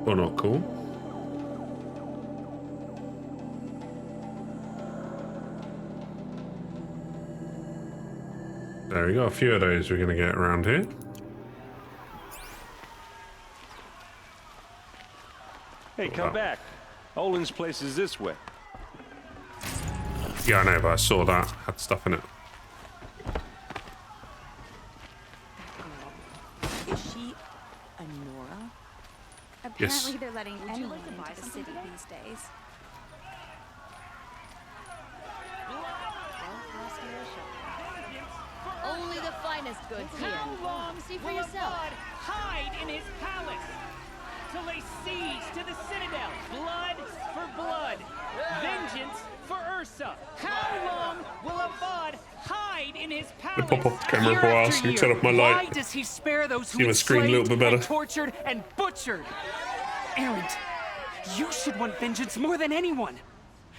Or not cool. There we go. A few of those we're going to get around here. Hey, come back. Olin's place is this way. Yeah, I know, but I saw that. Had stuff in it. Is she a Nora? Apparently Yes. they're letting anyone into the city these days. Only the finest goods here. How long See for will yourself. Blood hide in his palace to lay siege to the citadel? Blood for blood, vengeance for Ursa. How long will Avad hide in his palace? Pop off the camera year for a while after so you can year? turn off my light. Why does he spare those See who my he screen a little bit better. and tortured and butchered? Erend, you should want vengeance more than anyone.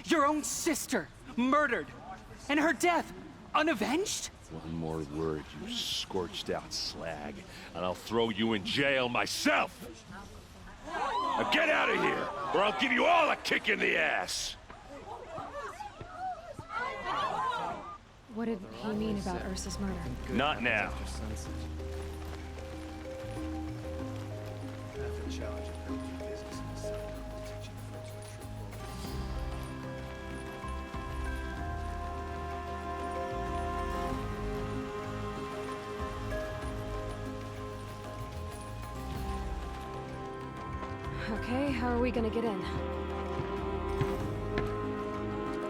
Your own sister murdered, and her death unavenged? One more word, you scorched out slag, and I'll throw you in jail myself! Now get out of here, or I'll give you all a kick in the ass! What did he mean about Ursa's murder? Not now. Okay, how are we gonna get in?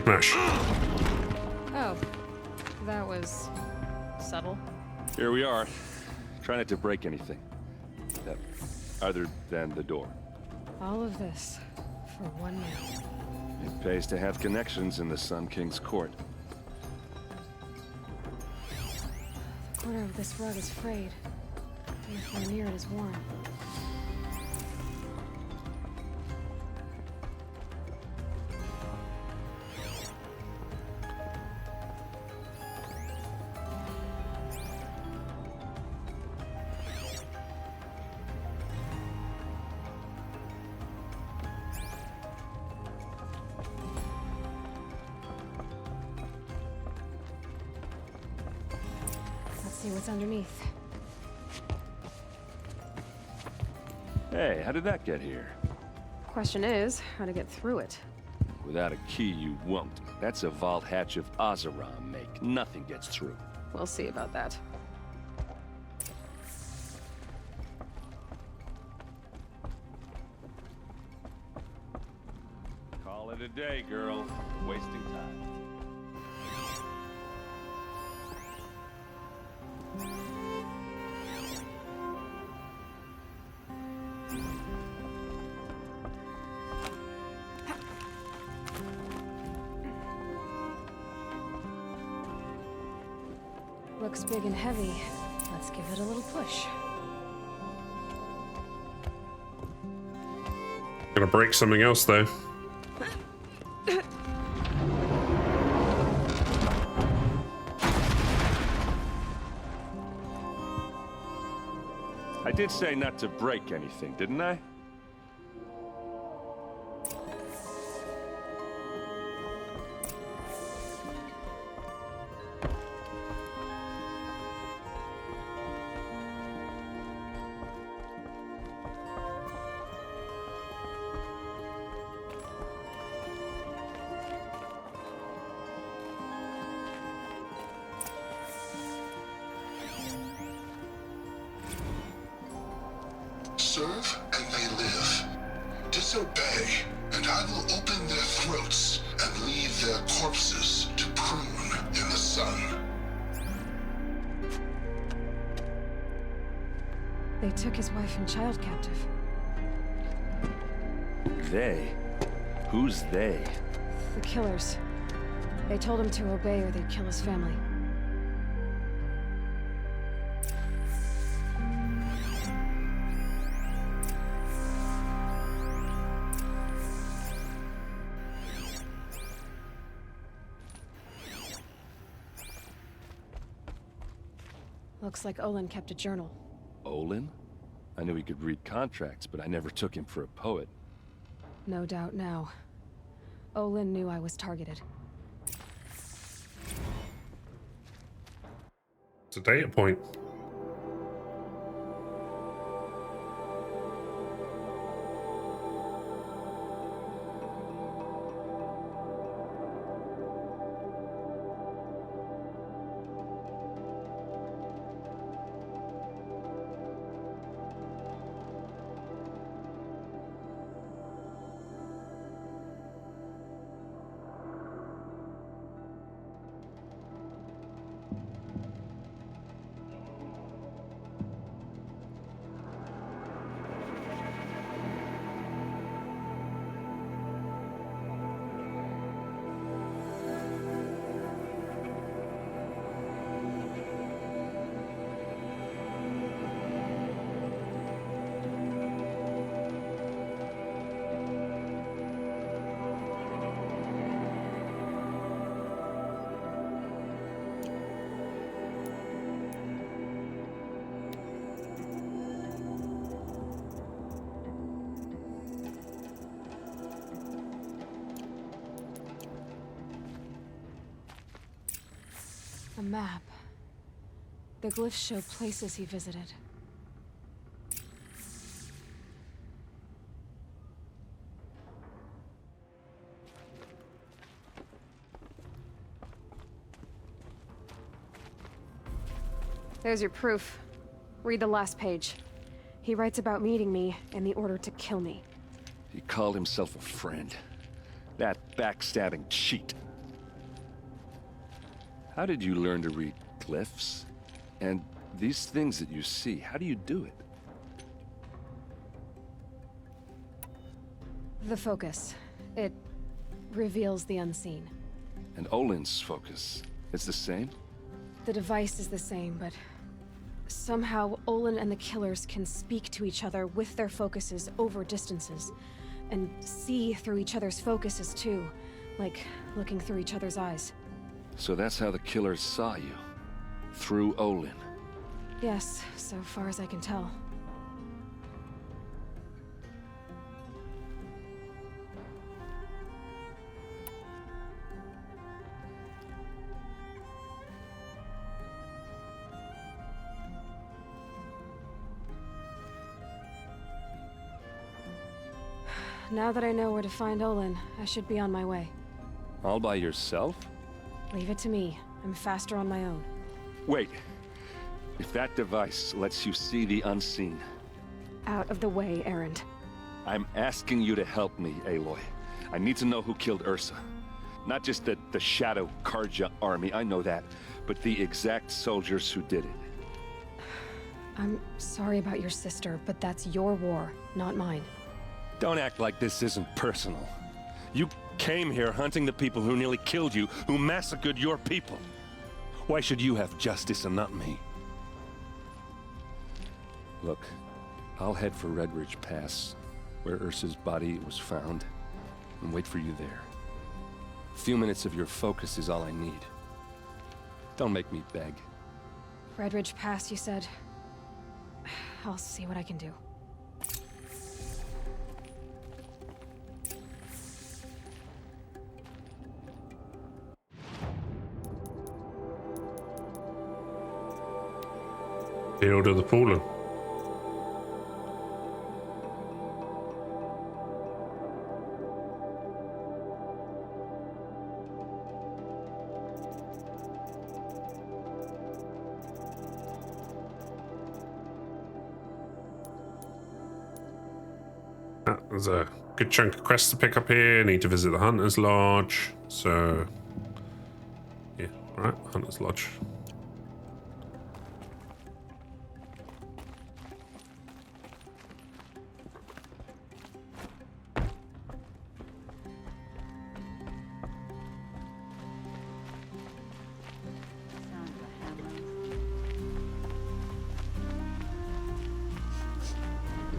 Smash. Oh, that was subtle. Here we are. Try not to break anything. Other than the door. All of this for one man. It pays to have connections in the Sun King's court. The corner of this rug is frayed. Therefore near it is worn. Let's see what's underneath. Hey, how did that get here? Question is, how to get through it. Without a key, you won't. That's a vault hatch of Oseram make. Nothing gets through. We'll see about that. Call it a day, girl. Wasting time. Looks big and heavy. Let's give it a little push. Gonna break something else though. I did say not to break anything, didn't I? Serve and they live. Disobey, and I will open their throats and leave their corpses to prune in the sun. They took his wife and child captive. They? Who's they? The killers. They told him to obey or they'd kill his family. Looks like Olin kept a journal. Olin? I knew he could read contracts, but I never took him for a poet. No doubt now. Olin knew I was targeted. It's a data point. A map. The glyphs show places he visited. There's your proof. Read the last page. He writes about meeting me and the order to kill me. He called himself a friend. That backstabbing cheat. How did you learn to read glyphs? And these things that you see, how do you do it? The focus. It reveals the unseen. And Olin's focus, it's the same? The device is the same, but somehow Olin and the killers can speak to each other with their focuses over distances. And see through each other's focuses too, like looking through each other's eyes. So that's how the killers saw you? Through Olin? Yes, so far as I can tell. Now that I know where to find Olin, I should be on my way. All by yourself? Leave it to me. I'm faster on my own. Wait. If that device lets you see the unseen... Out of the way, Erend. I'm asking you to help me, Aloy. I need to know who killed Ursa. Not just the Shadow Karja army, I know that, but the exact soldiers who did it. I'm sorry about your sister, but that's your war, not mine. Don't act like this isn't personal. You came here hunting the people who nearly killed you, who massacred your people. Why should you have justice and not me? Look, I'll head for Red Ridge Pass, where Ursa's body was found, and wait for you there. A few minutes of your focus is all I need. Don't make me beg. Red Ridge Pass, you said? I'll see what I can do. Field of the Fallen. There's a good chunk of quests to pick up here. Need to visit the Hunter's Lodge. So, yeah, right, Hunter's Lodge.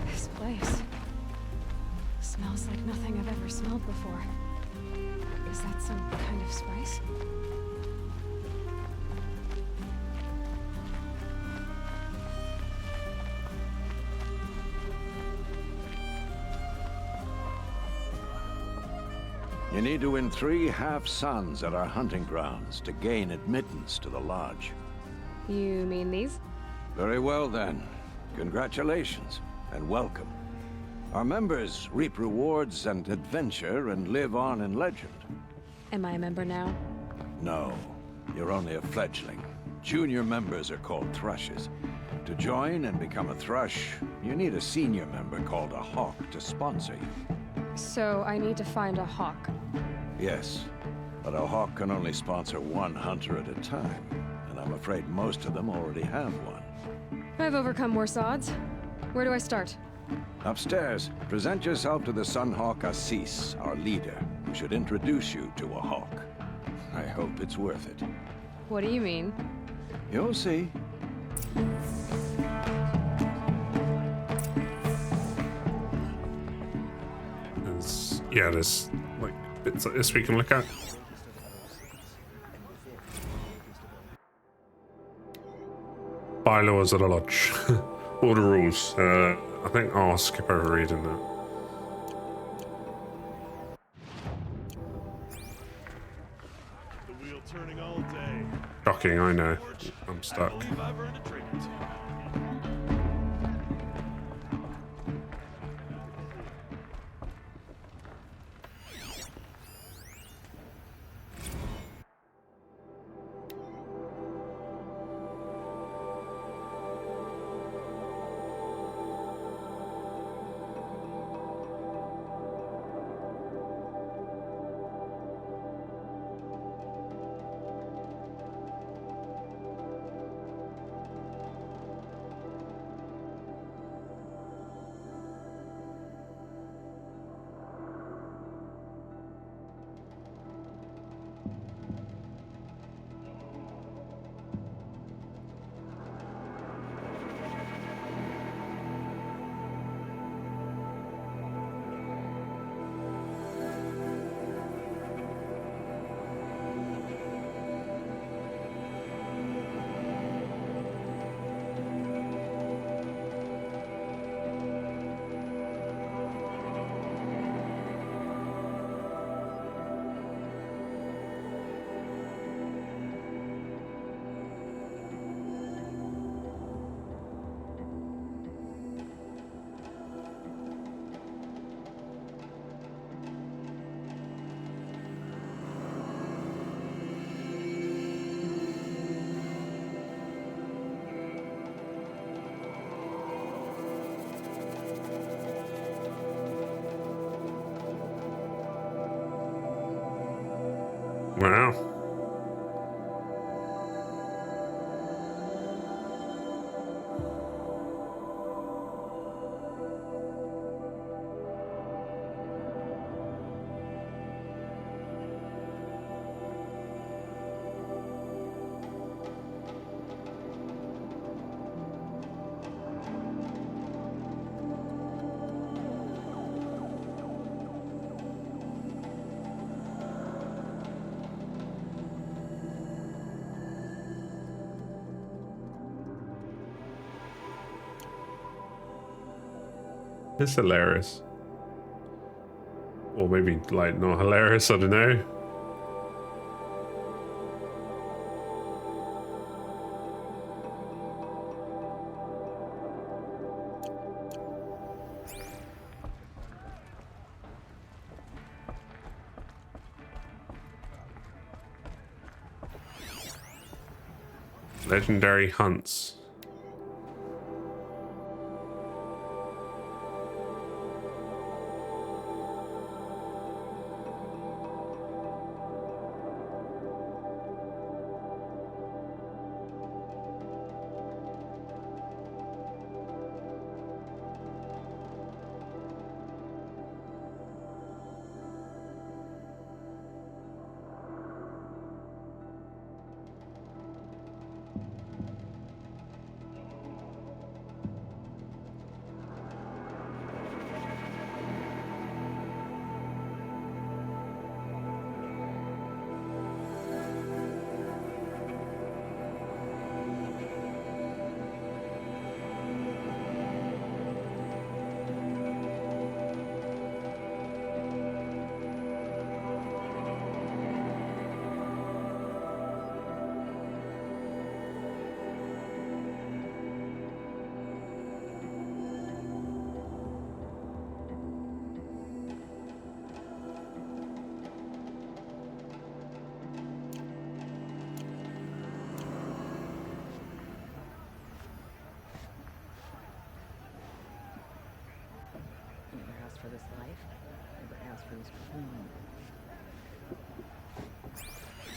This place smells like nothing I've ever smelled before. Is that some kind of spice? need to win 3 half-suns at our hunting grounds to gain admittance to the lodge. You mean these? Very well then. Congratulations, and welcome. Our members reap rewards and adventure and live on in legend. Am I a member now? No, you're only a fledgling. Junior members are called thrushes. To join and become a thrush, you need a senior member called a hawk to sponsor you. So I need to find a hawk. Yes, but a hawk can only sponsor 1 hunter at a time, and I'm afraid most of them already have one. I've overcome worse odds. Where do I start? Upstairs, present yourself to the Sunhawk Assis, our leader, who should introduce you to a hawk. I hope it's worth it. What do you mean? You'll see. There's like bits like this we can look at. Bylaws of the lodge. All the rules. I think I'll skip over reading that. The wheel turning all day. Shocking, I know. I'm stuck. I believe I've earned a drink or two. Wow. It's hilarious. Or maybe, like, not hilarious, I don't know. Legendary hunts.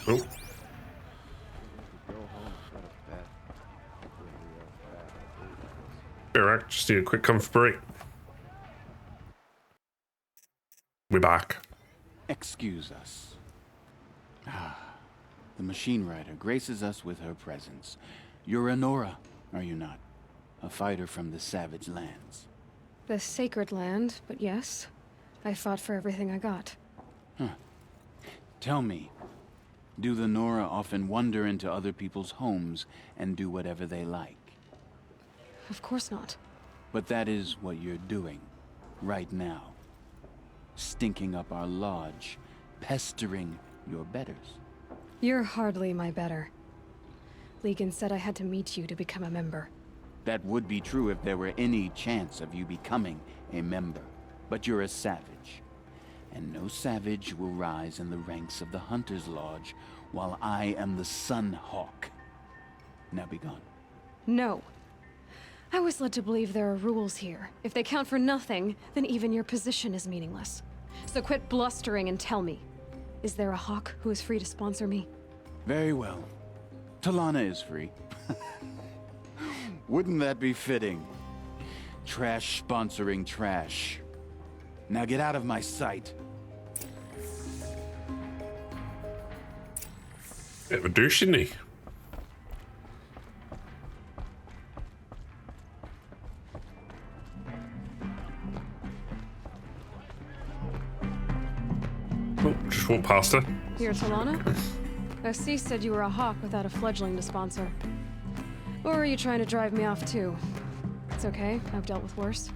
Oh. Alright, just need a quick comfort break. We're back. Excuse us. The machine rider graces us with her presence. You're a Nora, are you not? A fighter from the savage lands. The sacred land, but yes. I fought for everything I got. Huh. Tell me, do the Nora often wander into other people's homes and do whatever they like? Of course not. But that is what you're doing, right now. Stinking up our lodge, pestering your betters. You're hardly my better. Legan said I had to meet you to become a member. That would be true if there were any chance of you becoming a member. But you're a savage. And no savage will rise in the ranks of the Hunter's Lodge while I am the Sun Hawk. Now be gone. No. I was led to believe there are rules here. If they count for nothing, then even your position is meaningless. So quit blustering and tell me. Is there a hawk who is free to sponsor me? Very well. Talana is free. Wouldn't that be fitting? Trash sponsoring trash. Now get out of my sight. Bit of a douche, isn't he? Oh, just walk past her. You're Talana? Assis said you were a hawk without a fledgling to sponsor. Or are you trying to drive me off too? It's okay, I've dealt with worse.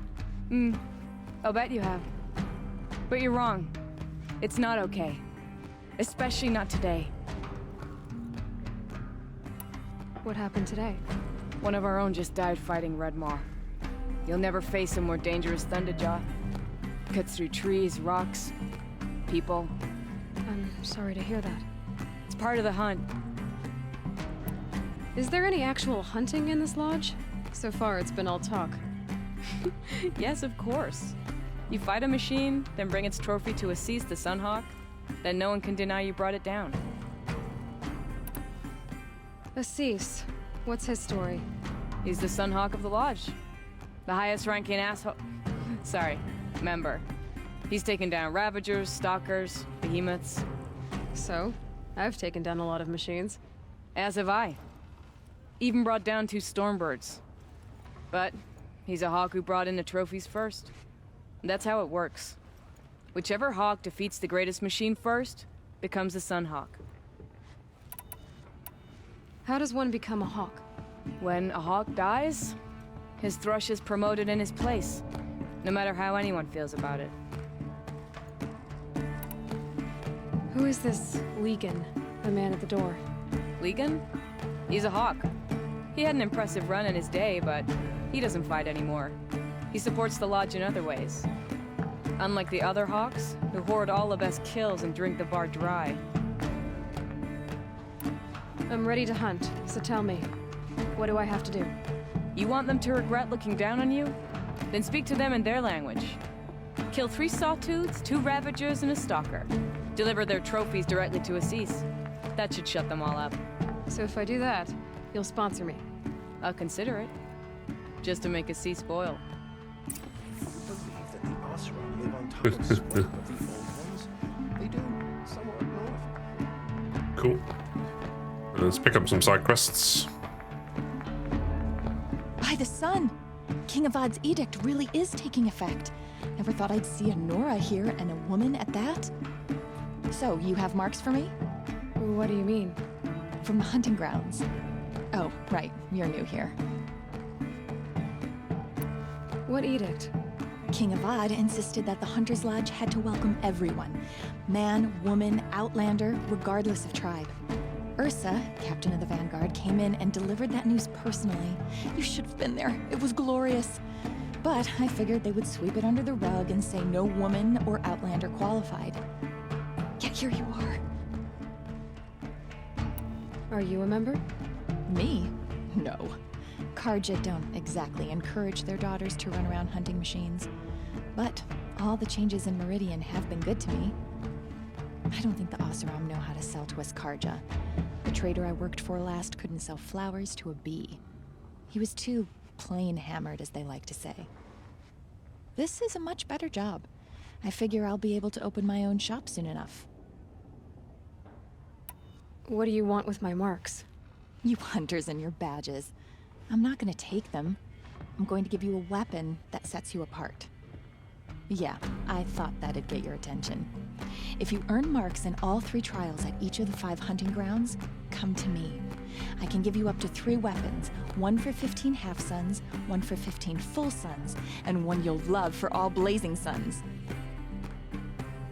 I'll bet you have. But you're wrong. It's not okay. Especially not today. What happened today? One of our own just died fighting Red Maw. You'll never face a more dangerous Thunderjaw. Cuts through trees, rocks, people. I'm sorry to hear that. It's part of the hunt. Is there any actual hunting in this lodge? So far, it's been all talk. Yes, of course. You fight a machine, then bring its trophy to Assis the Sunhawk, then no one can deny you brought it down. Assis, what's his story? He's the Sunhawk of the Lodge. The highest ranking asshole... Sorry, member. He's taken down Ravagers, Stalkers, Behemoths. So, I've taken down a lot of machines. As have I. Even brought down 2 Stormbirds. But he's a hawk who brought in the trophies first. That's how it works. Whichever hawk defeats the greatest machine first becomes the Sunhawk. How does one become a hawk? When a hawk dies, his thrush is promoted in his place, no matter how anyone feels about it. Who is this Legan, the man at the door? Legan? He's a hawk. He had an impressive run in his day, but he doesn't fight anymore. He supports the lodge in other ways. Unlike the other hawks, who hoard all the best kills and drink the bar dry. I'm ready to hunt, so tell me, what do I have to do? You want them to regret looking down on you? Then speak to them in their language. Kill 3 Sawtooths, 2 Ravagers, and a Stalker. Deliver their trophies directly to Assis. That should shut them all up. So if I do that, you'll sponsor me? I'll consider it. Just to make Assis spoil. Cool. Let's pick up some side quests. By the sun! King Avad's edict really is taking effect. Never thought I'd see a Nora here, and a woman at that. So, you have marks for me? What do you mean? From the hunting grounds. Oh, right. You're new here. What edict? King Avad insisted that the Hunter's Lodge had to welcome everyone. Man, woman, outlander, regardless of tribe. Ursa, captain of the Vanguard, came in and delivered that news personally. You should have been there. It was glorious. But I figured they would sweep it under the rug and say no woman or outlander qualified. Yet here you are. Are you a member? Me? No. Karja don't exactly encourage their daughters to run around hunting machines. But all the changes in Meridian have been good to me. I don't think the Oseram know how to sell to us Karja. The trader I worked for last couldn't sell flowers to a bee. He was too plain hammered, as they like to say. This is a much better job. I figure I'll be able to open my own shop soon enough. What do you want with my marks? You hunters and your badges. I'm not gonna take them. I'm going to give you a weapon that sets you apart. Yeah, I thought that'd get your attention. If you earn marks in all 3 trials at each of the 5 hunting grounds, come to me. I can give you up to 3 weapons, one for 15 half-suns, one for 15 full suns, and one you'll love for all blazing suns.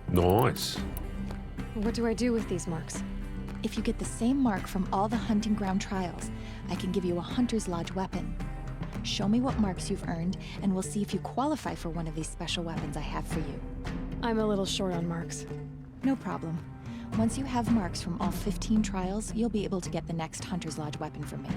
Nice. What do I do with these marks? If you get the same mark from all the hunting ground trials, I can give you a Hunter's Lodge weapon. Show me what marks you've earned, and we'll see if you qualify for one of these special weapons I have for you. I'm a little short on marks. No problem. Once you have marks from all 15 trials, you'll be able to get the next Hunter's Lodge weapon from me.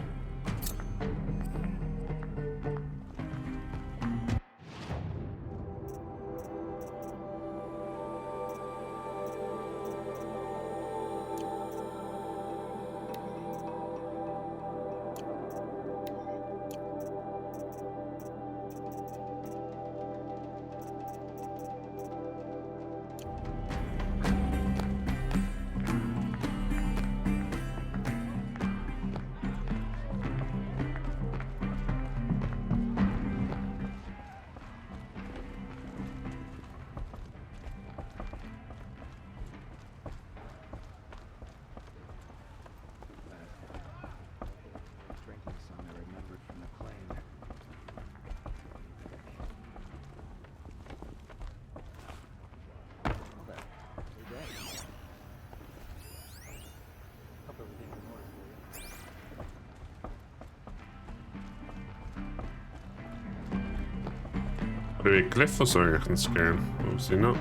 Maybe a glyph or something I can scan. Obviously not.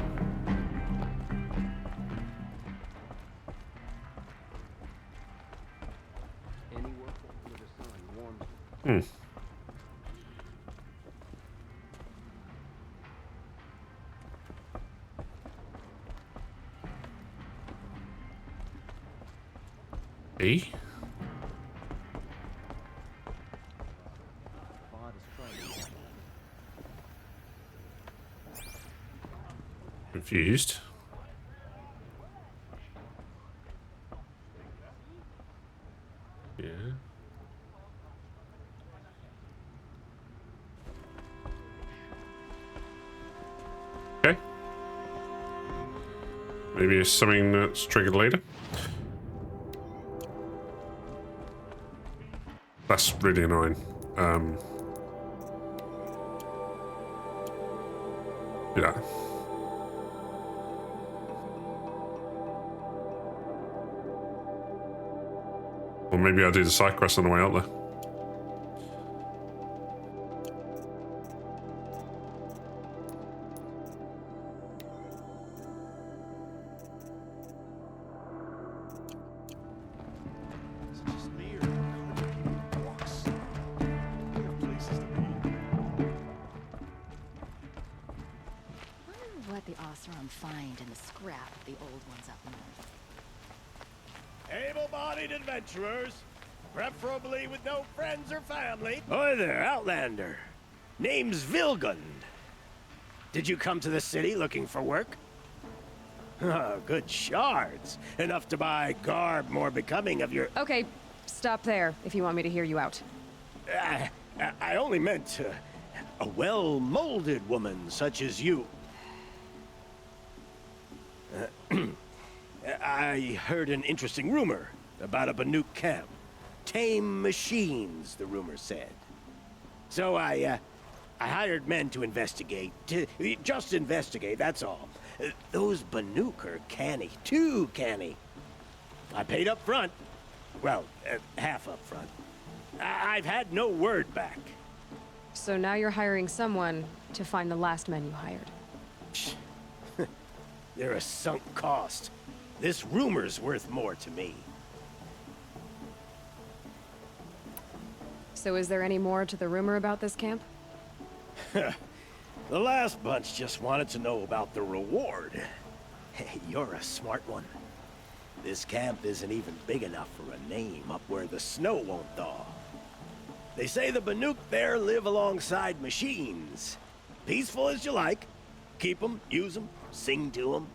E? Confused. Yeah. Okay. Maybe it's something that's triggered later. That's really annoying. Yeah. Or maybe I'll do the side quest on the way out there. What the Oseram find in the scrap of the old ones up north. Able-bodied adventurers, preferably with no friends or family. Hi there, Outlander. Name's Vilgund. Did you come to the city looking for work? Oh, good shards. Enough to buy garb more becoming of your... Okay, stop there if you want me to hear you out. I only meant a well-molded woman such as you. I heard an interesting rumor about a Banuk camp. Tame machines, the rumor said. So I hired men to investigate. Just investigate, that's all. Those Banuk are canny, too canny. I paid up front. Well, half up front. I've had no word back. So now you're hiring someone to find the last men you hired. They're a sunk cost. This rumor's worth more to me. So is there any more to the rumor about this camp? The last bunch just wanted to know about the reward. Hey, you're a smart one. This camp isn't even big enough for a name up where the snow won't thaw. They say the Banuk there live alongside machines. Peaceful as you like. Keep them, use them, sing to them.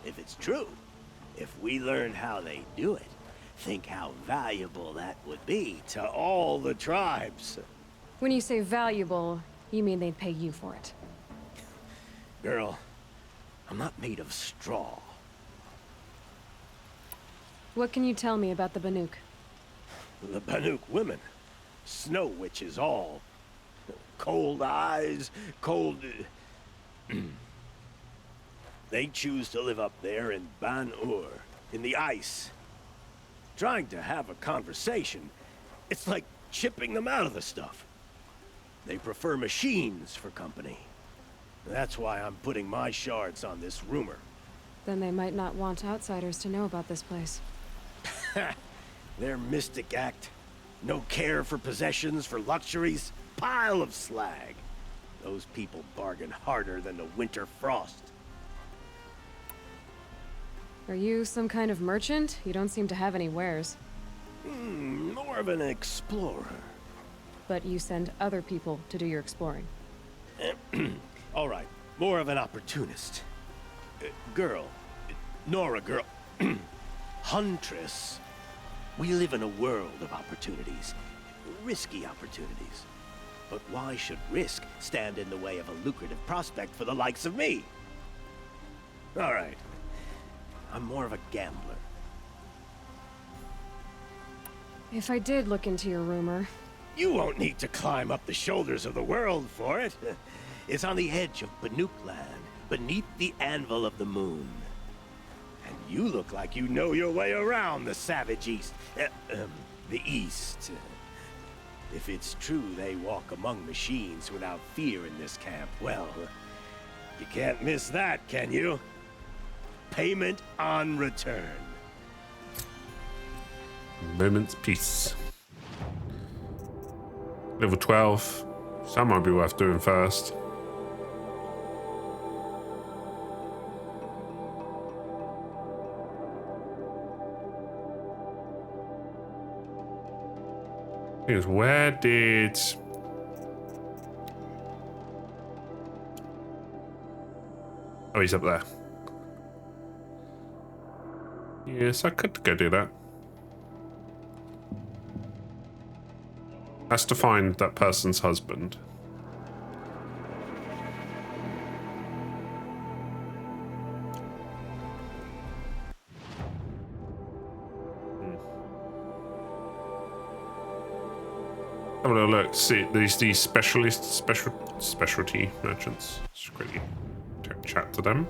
If it's true, if we learn how they do it, think how valuable that would be to all the tribes. When you say valuable, you mean they'd pay you for it. Girl, I'm not made of straw. What can you tell me about the Banuk? The Banuk women. Snow witches all. Cold eyes, cold... They choose to live up there in Ban-Ur, in the ice. Trying to have a conversation, it's like chipping them out of the stuff. They prefer machines for company. That's why I'm putting my shards on this rumor. Then they might not want outsiders to know about this place. Their mystic act. No care for possessions, for luxuries. Pile of slag. Those people bargain harder than the winter frost. Are you some kind of merchant? You don't seem to have any wares. More of an explorer. But you send other people to do your exploring. All right, more of an opportunist. Girl. Nora, girl. Huntress. We live in a world of opportunities. Risky opportunities. But why should risk stand in the way of a lucrative prospect for the likes of me? All right. I'm more of a gambler. If I did look into your rumor... You won't need to climb up the shoulders of the world for it. It's on the edge of Banuk land, beneath the anvil of the moon. And you look like you know your way around the savage east. The east. If it's true they walk among machines without fear in this camp, well, you can't miss that, can you? Payment on return. Moment's peace. Level 12. That might be worth doing first. Thing is, where did... Oh, he's up there. Yes, I could go do that. Has to find that person's husband. Have a little look. See these specialty merchants. Just quickly chat to them.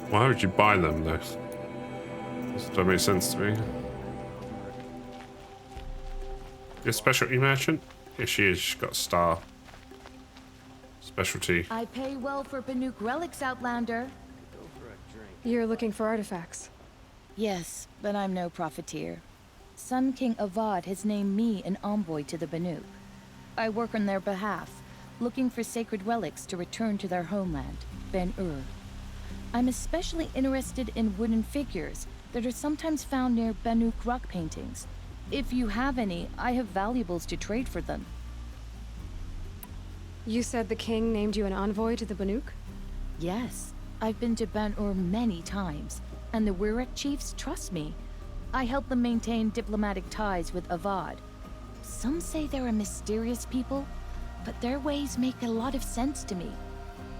Why would you buy them, though? This doesn't make sense to me. Your specialty merchant? Here she is. She's got a star. Specialty. I pay well for Banuk relics, Outlander. You're looking for artifacts. Yes, but I'm no profiteer. Sun King Avad has named me an envoy to the Banuk. I work on their behalf, looking for sacred relics to return to their homeland, Ben-Ur. I'm especially interested in wooden figures that are sometimes found near Banuk rock paintings. If you have any, I have valuables to trade for them. You said the king named you an envoy to the Banuk? Yes. I've been to Ben-Ur many times, And the Wirek chiefs trust me. I help them maintain diplomatic ties with Avad. Some say they're a mysterious people, but their ways make a lot of sense to me.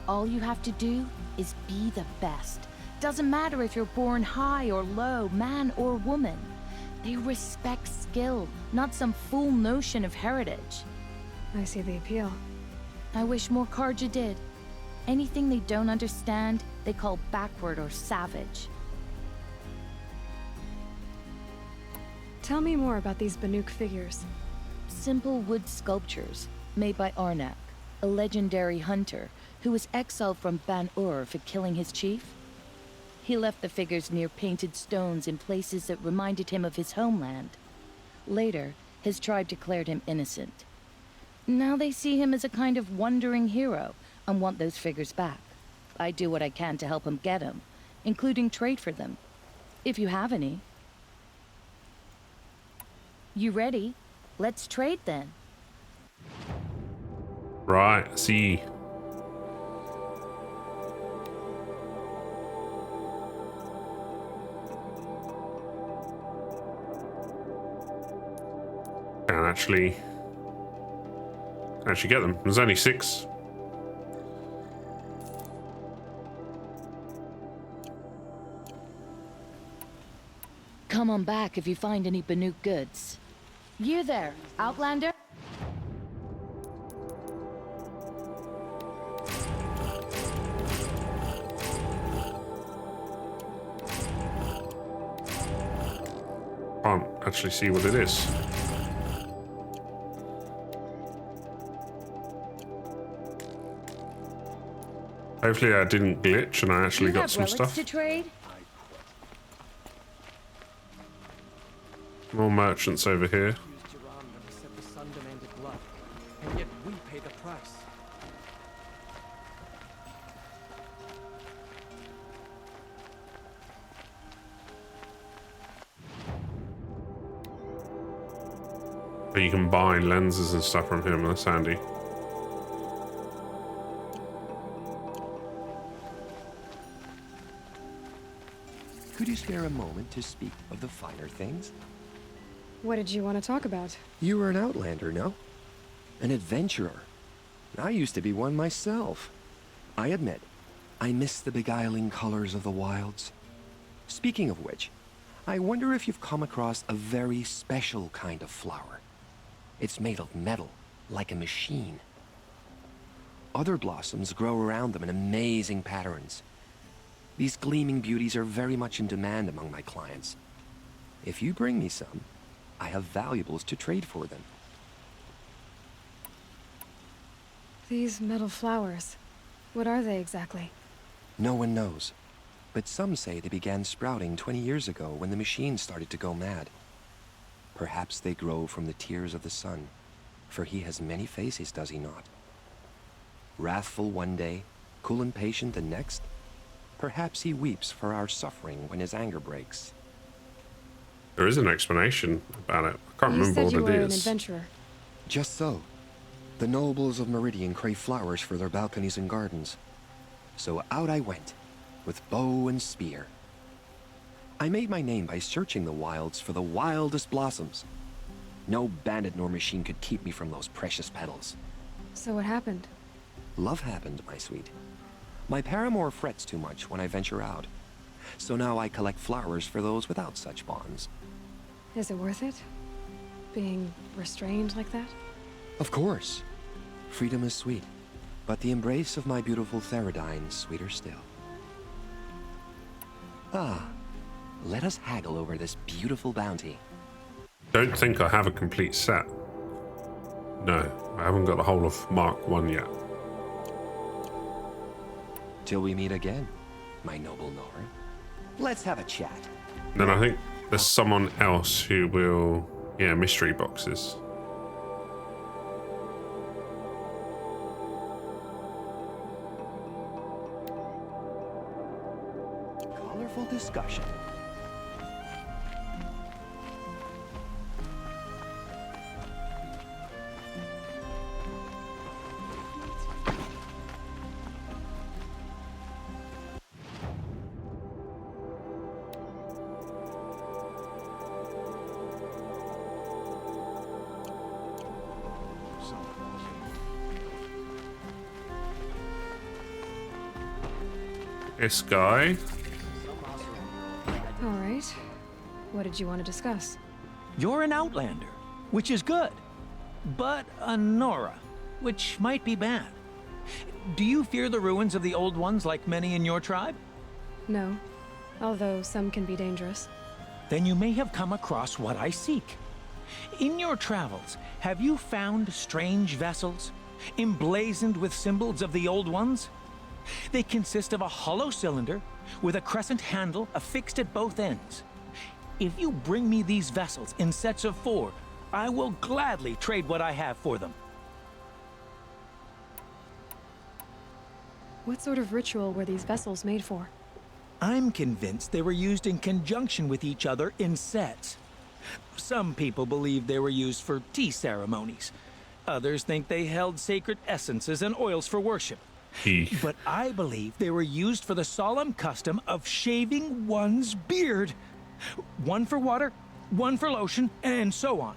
All you have to do is be the best. Doesn't matter if you're born high or low, man or woman. They respect skill, not some fool notion of heritage. I see the appeal. I wish more Karja did. Anything they don't understand, they call backward or savage. Tell me more about these Banuk figures. Simple wood sculptures made by Arnak, a legendary hunter who was exiled from Ban-Ur for killing his chief. He left the figures near painted stones in places that reminded him of his homeland. Later, his tribe declared him innocent. Now they see him as a kind of wandering hero and want those figures back. I do what I can to help him get them, including trade for them, if you have any. You ready? Let's trade then. Right, see. Can actually get them. There's only 6. Come on back if you find any Banuk goods. You there, Outlander? Can't actually see what it is. Hopefully I didn't glitch and I actually got some stuff. To trade? More merchants over here. Said the sun demanded blood, and yet we pay the price. But you can buy lenses and stuff from him, that's handy. Could you spare a moment to speak of the finer things? What did you want to talk about? You were an outlander, no? An adventurer. I used to be one myself. I admit, I miss the beguiling colors of the wilds. Speaking of which, I wonder if you've come across a very special kind of flower. It's made of metal, like a machine. Other blossoms grow around them in amazing patterns. These gleaming beauties are very much in demand among my clients. If you bring me some, I have valuables to trade for them. These metal flowers. What are they exactly? No one knows, but some say they began sprouting 20 years ago when the machine started to go mad. Perhaps they grow from the tears of the sun, for he has many faces, does he not? Wrathful one day, cool and patient the next. Perhaps he weeps for our suffering when his anger breaks. There is an explanation about it. I can't remember what you were it an is. adventurer. Just so. The nobles of Meridian crave flowers for their balconies and gardens. So out I went, with bow and spear. I made my name by searching the wilds for the wildest blossoms. No bandit nor machine could keep me from those precious petals. So what happened? Love happened, my sweet. My paramour frets too much when I venture out. So now I collect flowers for those without such bonds. Is it worth it? Being restrained like that? Of course. Freedom is sweet, but the embrace of my beautiful Theridine sweeter still. Ah, let us haggle over this beautiful bounty. Don't think I have a complete set. No, I haven't got the whole of Mark 1 yet. Till we meet again, my noble Nora. Let's have a chat. Then I think there's someone else who will... Yeah, mystery boxes. Colorful discussion. This guy. All right. What did you want to discuss? You're an outlander, which is good. But a Nora, which might be bad. Do you fear the ruins of the old ones like many in your tribe? No, although some can be dangerous. Then you may have come across what I seek. In your travels, have you found strange vessels, emblazoned with symbols of the old ones? They consist of a hollow cylinder with a crescent handle affixed at both ends. If you bring me these vessels in sets of 4, I will gladly trade what I have for them. What sort of ritual were these vessels made for? I'm convinced they were used in conjunction with each other in sets. Some people believe they were used for tea ceremonies. Others think they held sacred essences and oils for worship. But I believe they were used for the solemn custom of shaving one's beard. One for water, one for lotion, and so on.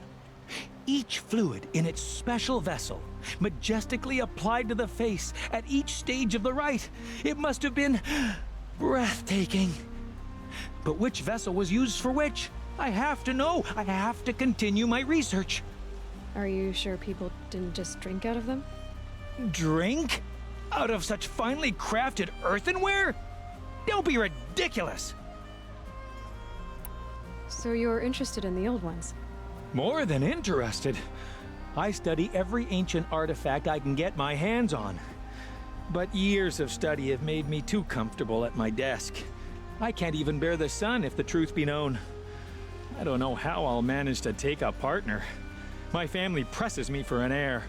Each fluid in its special vessel, majestically applied to the face at each stage of the rite. It must have been breathtaking. But which vessel was used for which? I have to know. I have to continue my research. Are you sure people didn't just drink out of them? Drink? Out of such finely crafted earthenware? Don't be ridiculous! So you're interested in the old ones? More than interested. I study every ancient artifact I can get my hands on. But years of study have made me too comfortable at my desk. I can't even bear the sun, if the truth be known. I don't know how I'll manage to take a partner. My family presses me for an heir.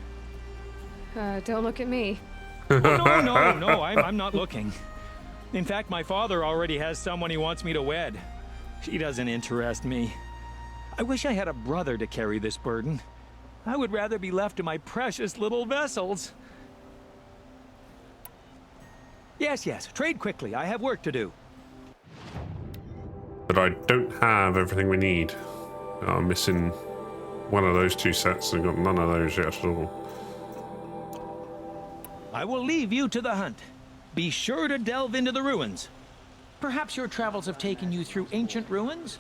Don't look at me. Oh, no, I'm not looking. In fact, my father already has someone he wants me to wed. She doesn't interest me. I wish I had a brother to carry this burden. I would rather be left to my precious little vessels. Yes, trade quickly. I have work to do. But I don't have everything we need. I'm missing one of those 2 sets. I've got none of those yet at all. I will leave you to the hunt. Be sure to delve into the ruins. Perhaps your travels have taken you through ancient ruins?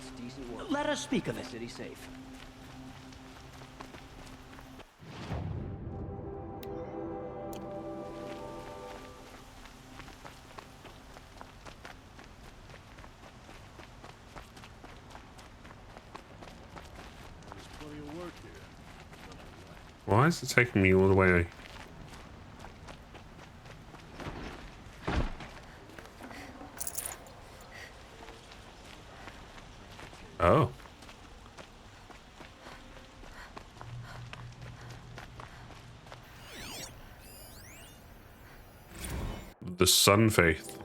Let us speak of it. City safe. Why is it taking me all the way? Oh. The Sun Faith.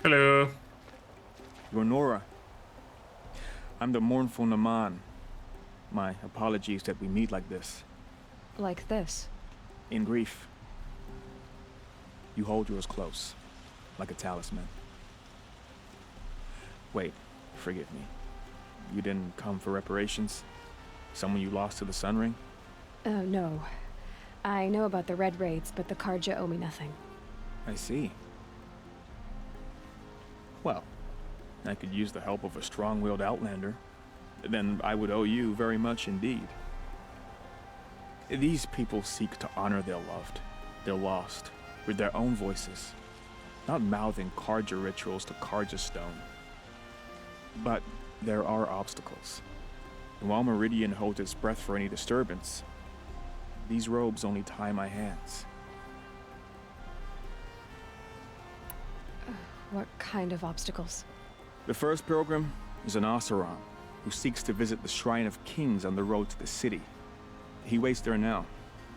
Hello. You're Nora. I'm the mournful Naman. My apologies that we meet like this. Like this? In grief. You hold yours close, like a talisman. Wait, forgive me. You didn't come for reparations? Someone you lost to the Sun Ring? No. I know about the Red Raids, but the Karja owe me nothing. I see. Well, I could use the help of a strong-willed outlander. Then I would owe you very much indeed. These people seek to honor their loved, their lost, with their own voices, not mouthing Karja rituals to Karja stone. But There are obstacles. And while Meridian holds its breath for any disturbance, these robes only tie my hands. What kind of obstacles? The first pilgrim is an Oseram who seeks to visit the Shrine of Kings on the road to the city. He waits there now,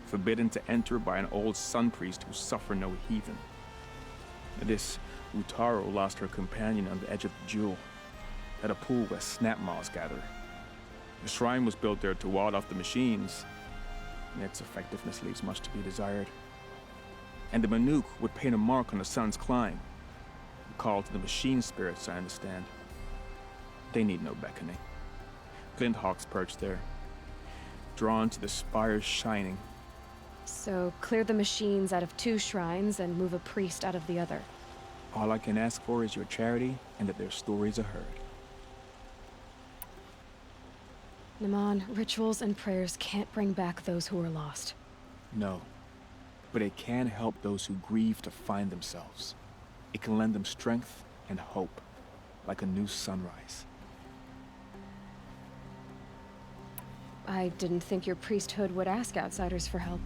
forbidden to enter by an old sun priest who suffer no heathen. This Utaro lost her companion on the edge of the jewel, at a pool where snap moths gather. The shrine was built there to ward off the machines, and its effectiveness leaves much to be desired. And the Banuk would paint a mark on the sun's climb, a call to the machine spirits, I understand. They need no beckoning. Glint hawks perch there, drawn to the spires shining. So, clear the machines out of 2 shrines and move a priest out of the other. All I can ask for is your charity and that their stories are heard. Naman, rituals and prayers can't bring back those who are lost. No, but it can help those who grieve to find themselves. It can lend them strength and hope, like a new sunrise. I didn't think your priesthood would ask outsiders for help.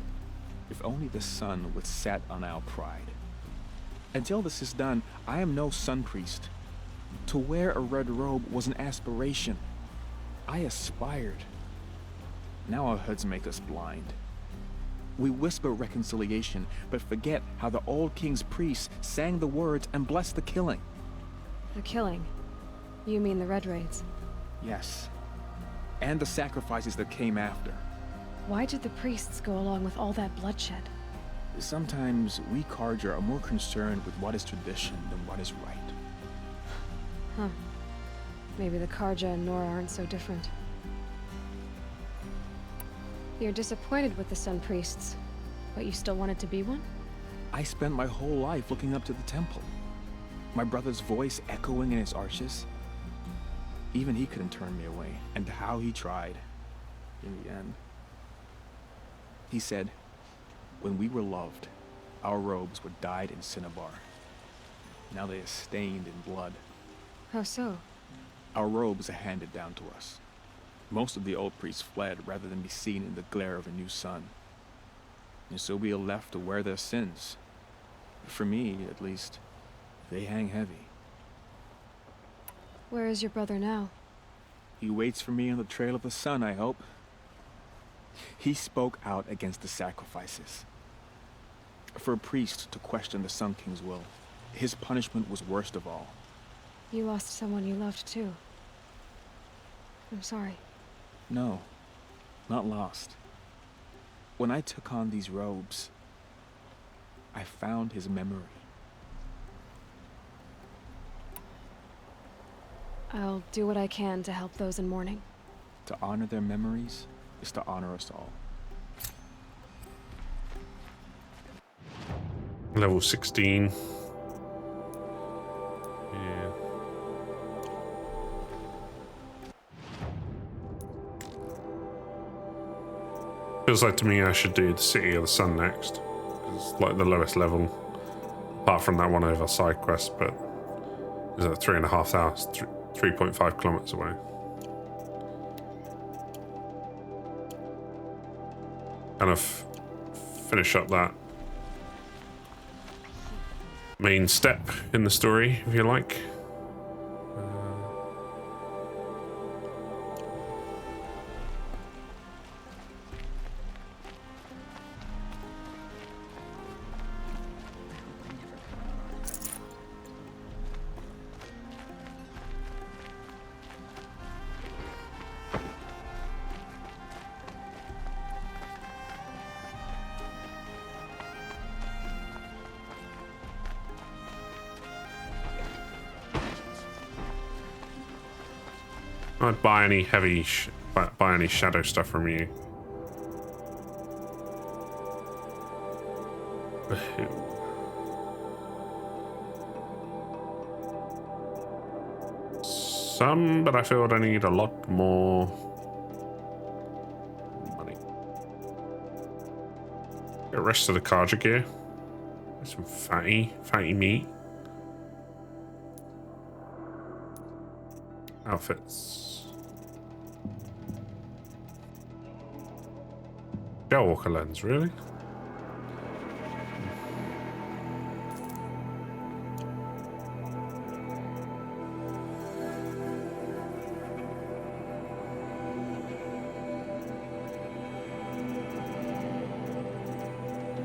If only the sun would set on our pride. Until this is done, I am no sun priest. To wear a red robe was an aspiration. I aspired. Now our hoods make us blind. We whisper reconciliation, but forget how the old king's priests sang the words and blessed the killing. The killing? You mean the Red Raids? Yes. And the sacrifices that came after. Why did the priests go along with all that bloodshed? Sometimes we Karja are more concerned with what is tradition than what is right. Huh. Maybe the Karja and Nora aren't so different. You're disappointed with the Sun Priests, but you still wanted to be one? I spent my whole life looking up to the temple. My brother's voice echoing in its arches. Even he couldn't turn me away, and how he tried. In the end. He said, when we were loved, our robes were dyed in cinnabar. Now they are stained in blood. How so? Our robes are handed down to us. Most of the old priests fled rather than be seen in the glare of a new sun. And so we are left to wear their sins. For me, at least, they hang heavy. Where is your brother now? He waits for me on the trail of the sun, I hope. He spoke out against the sacrifices. For a priest to question the Sun King's will, his punishment was worst of all. You lost someone you loved too. I'm sorry. No, not lost. When I took on these robes, I found his memory. I'll do what I can to help those in mourning. To honor their memories is to honor us all. Level 16. Yeah. Feels like to me I should do the City of the Sun next. It's like the lowest level. Apart from that one over side quest, but is that 3.5 hours, 3.5 kilometers away. Kind of finish up that main step in the story, if you like. I'd buy any buy any shadow stuff from you. Some, but I feel I need a lot more money. Get the rest of the Karja gear. Some fatty meat. Outfits. Skywalker lens, really?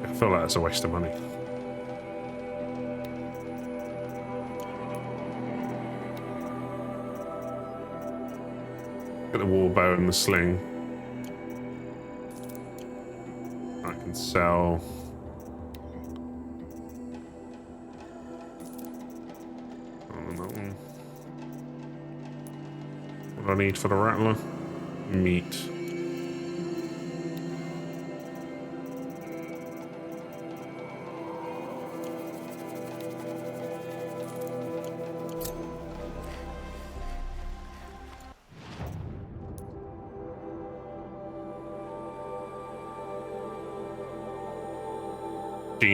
I feel like that's a waste of money. Get the war bow and the sling. I can sell. Oh, that one. What do I need for the rattler? Meat.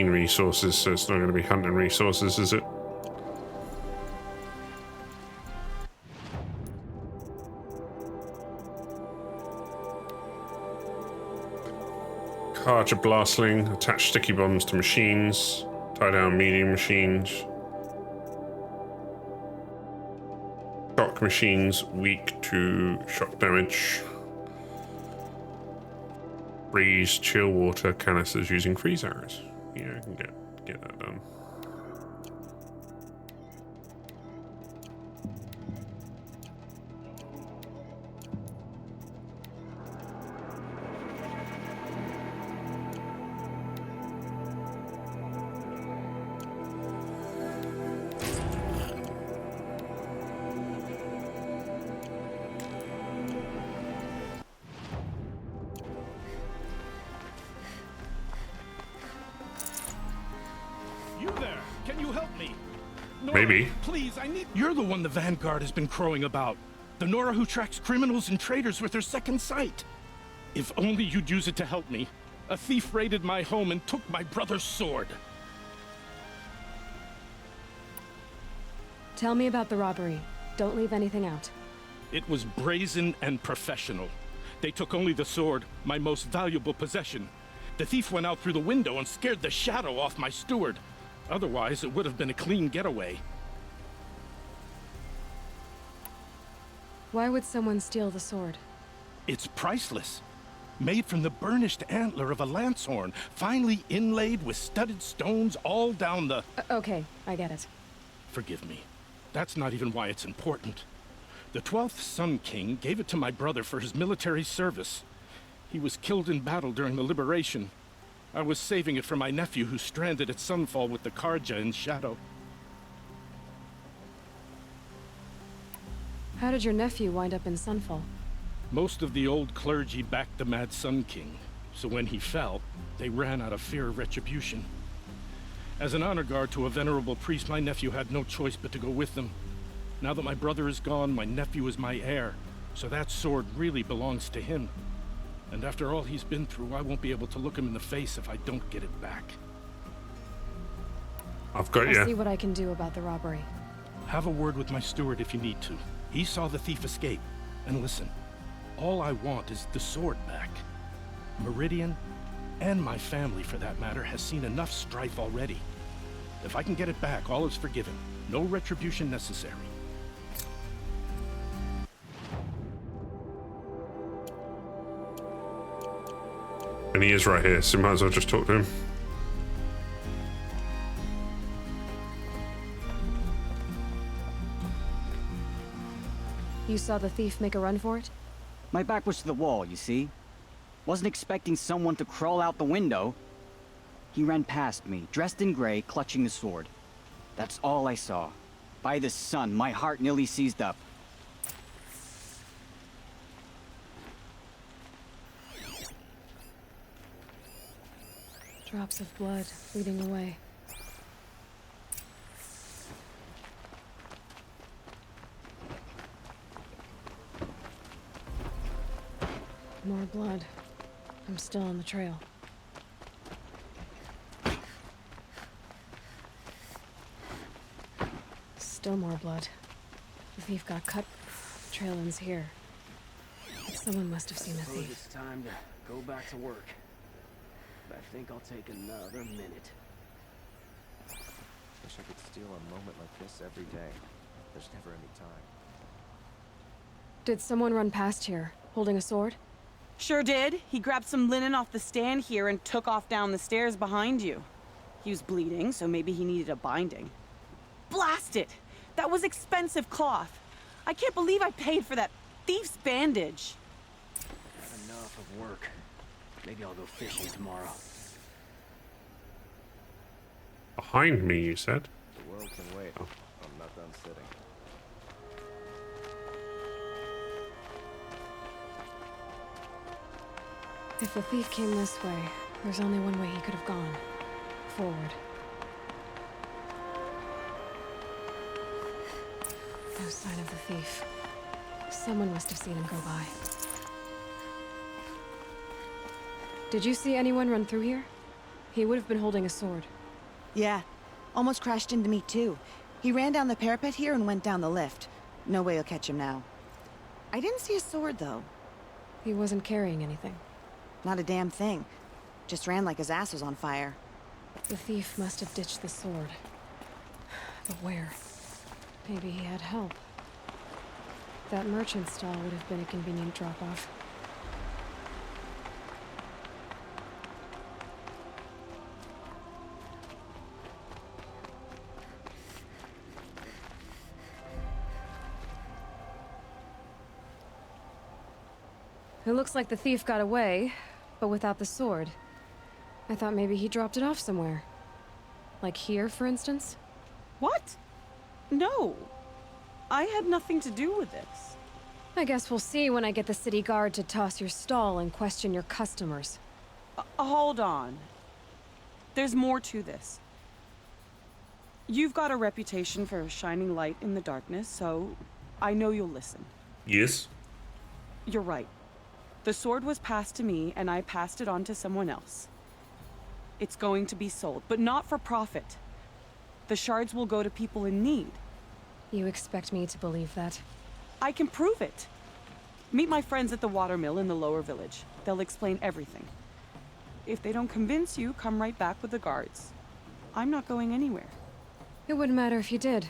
Resources, so it's not going to be hunting resources, is it? Charge a blast sling, attach sticky bombs to machines, tie down medium machines. Shock machines weak to shock damage. Freeze chill water canisters using freeze arrows. Yeah, I can get that done. Maybe. Please, I need... You're the one the Vanguard has been crowing about. The Nora who tracks criminals and traitors with her second sight. If only you'd use it to help me. A thief raided my home and took my brother's sword. Tell me about the robbery. Don't leave anything out. It was brazen and professional. They took only the sword, my most valuable possession. The thief went out through the window and scared the shadow off my steward. Otherwise, it would have been a clean getaway. Why would someone steal the sword? It's priceless. Made from the burnished antler of a lancehorn, finely inlaid with studded stones all down the... Okay, I get it. Forgive me. That's not even why it's important. The 12th Sun King gave it to my brother for his military service. He was killed in battle during the liberation. I was saving it for my nephew who's stranded at Sunfall with the Karja in Shadow. How did your nephew wind up in Sunfall? Most of the old clergy backed the Mad Sun King, so when he fell, they ran out of fear of retribution. As an honor guard to a venerable priest, my nephew had no choice but to go with them. Now that my brother is gone, my nephew is my heir, so that sword really belongs to him. And after all he's been through, I won't be able to look him in the face if I don't get it back. I've got you. I'll see what I can do about the robbery. Have a word with my steward if you need to. He saw the thief escape. And listen, all I want is the sword back. Meridian, and my family for that matter, has seen enough strife already. If I can get it back, all is forgiven. No retribution necessary. And he is right here, so might as well just talk to him. You saw the thief make a run for it? My back was to the wall, you see? Wasn't expecting someone to crawl out the window. He ran past me, dressed in gray, clutching the sword. That's all I saw. By the sun, my heart nearly seized up. Drops of blood leading away. More blood. I'm still on the trail. Still more blood. The thief got cut trail ends here. But someone must have seen the Suppose thief. it's time to go back to work. But I think I'll take another minute. Wish I could steal a moment like this every day. There's never any time. Did someone run past here, holding a sword? Sure did. He grabbed some linen off the stand here and took off down the stairs behind you. He was bleeding, so maybe he needed a binding. Blast it! That was expensive cloth. I can't believe I paid for that thief's bandage. Had enough of work. Maybe I'll go fishing tomorrow. Behind me, you said? The world can wait. Oh. I'm not done sitting. If the thief came this way, there's only one way he could have gone. Forward. No sign of the thief. Someone must have seen him go by. Did you see anyone run through here? He would have been holding a sword. Yeah. Almost crashed into me, too. He ran down the parapet here and went down the lift. No way you'll catch him now. I didn't see a sword, though. He wasn't carrying anything. Not a damn thing. Just ran like his ass was on fire. The thief must have ditched the sword. But where? Maybe he had help. That merchant stall would have been a convenient drop-off. It looks like the thief got away, but without the sword. I thought maybe he dropped it off somewhere. Like here, for instance? What? No. I had nothing to do with this. I guess we'll see when I get the city guard to toss your stall and question your customers. Hold on. There's more to this. You've got a reputation for shining light in the darkness, so I know you'll listen. Yes. You're right. The sword was passed to me, and I passed it on to someone else. It's going to be sold, but not for profit. The shards will go to people in need. You expect me to believe that? I can prove it. Meet my friends at the watermill in the lower village. They'll explain everything. If they don't convince you, come right back with the guards. I'm not going anywhere. It wouldn't matter if you did.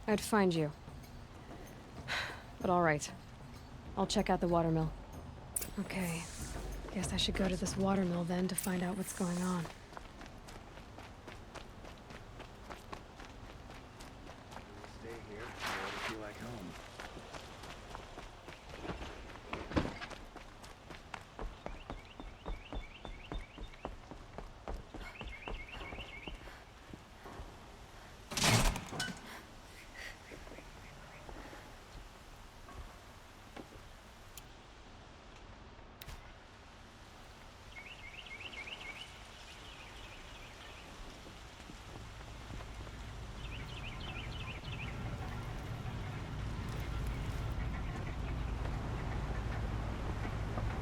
I'd find you. But all right. I'll check out the watermill. Okay. Guess I should go to this watermill then to find out what's going on. Stay here, I feel like home.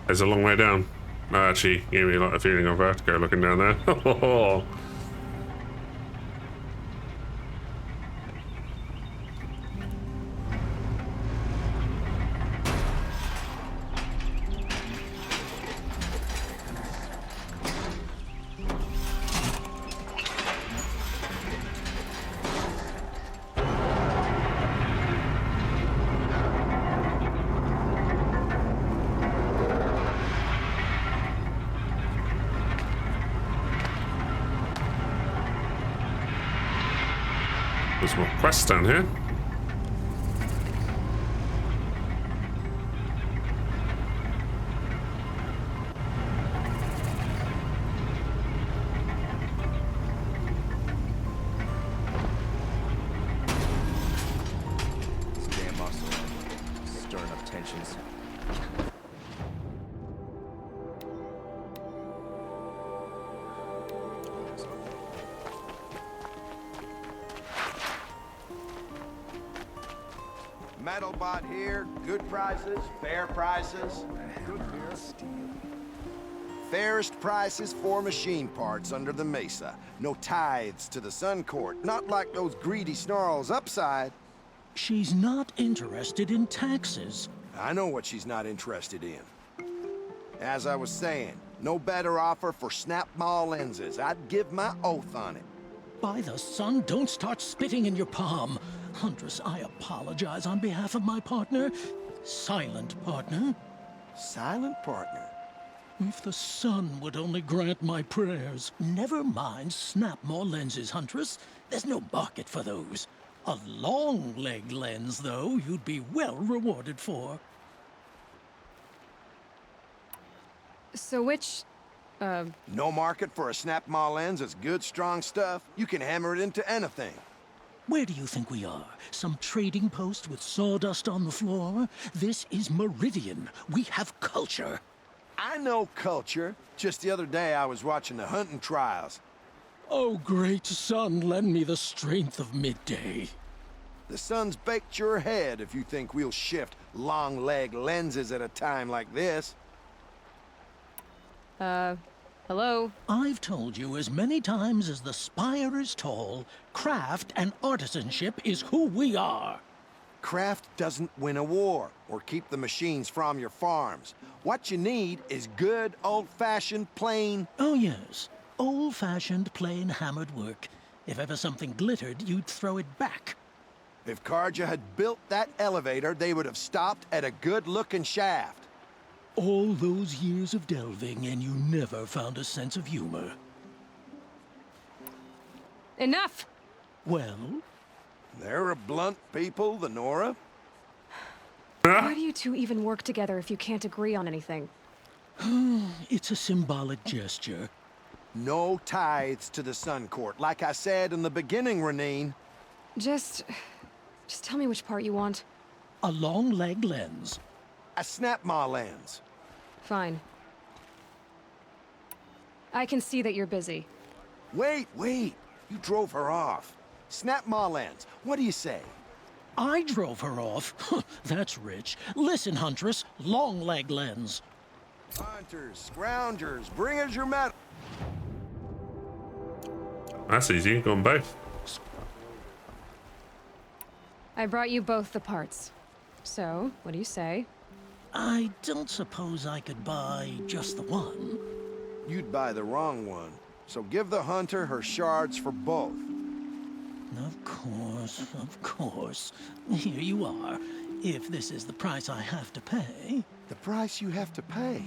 There's a long way down. Actually, gave me a lot of feeling of vertigo looking down there. There's more quests down here. This damn muscle stirring up tensions. Metal bot here, good prices, fair prices. Fairest prices for machine parts under the mesa. No tithes to the Sun Court, not like those greedy snarls upside. She's not interested in taxes. I know what she's not interested in. As I was saying, no better offer for snap-maw lenses. I'd give my oath on it. By the sun, don't start spitting in your palm. Huntress, I apologize on behalf of my partner. Silent partner. Silent partner? If the sun would only grant my prayers. Never mind snap-maw lenses, Huntress. There's no market for those. A long-leg lens, though, you'd be well rewarded for. So which, No market for a snap-maw lens is good, strong stuff. You can hammer it into anything. Where do you think we are? Some trading post with sawdust on the floor? This is Meridian. We have culture. I know culture. Just the other day I was watching the hunting trials. Oh, great sun, lend me the strength of midday. The sun's baked your head if you think we'll shift long-leg lenses at a time like this. Hello? I've told you as many times as the spire is tall, craft and artisanship is who we are. Craft doesn't win a war or keep the machines from your farms. What you need is good, old-fashioned, plain... Oh, yes. Old-fashioned, plain hammered work. If ever something glittered, you'd throw it back. If Karja had built that elevator, they would have stopped at a good-looking shaft. All those years of delving, and you never found a sense of humor. Enough! Well? They're a blunt people, the Nora. Why do you two even work together if you can't agree on anything? It's a symbolic gesture. No tithes to the Sun Court, like I said in the beginning, Renine. Just tell me which part you want. A long-leg lens. A snap-maw lens. Fine. I can see that you're busy. Wait. You drove her off. Snap-maw lens. What do you say? I drove her off? That's rich. Listen, Huntress. Long-leg lens. Hunters, scroungers, bring us your metal. That's easy. Go on both. I brought you both the parts. So, what do you say? I don't suppose I could buy just the one. You'd buy the wrong one. So give the hunter her shards for both. Of course. Here you are. If this is the price I have to pay. The price you have to pay?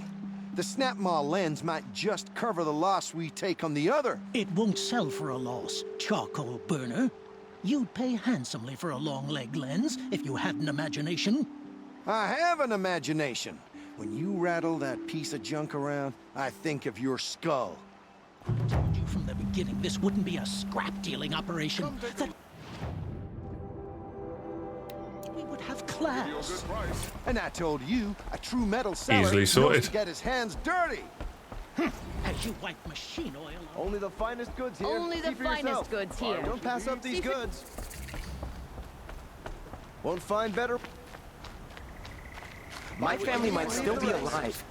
The snap-maw lens might just cover the loss we take on the other. It won't sell for a loss, charcoal burner. You'd pay handsomely for a long-leg lens if you had an imagination. I have an imagination. When you rattle that piece of junk around, I think of your skull. I told you from the beginning this wouldn't be a scrap-dealing operation. That we would have class. And I told you, a true metal seller Easily knows sorted. to get his hands dirty. As you wipe machine oil on... Only the finest goods here. Only the See for finest yourself. goods here. Don't pass up these goods. Won't find better. My family might still be alive,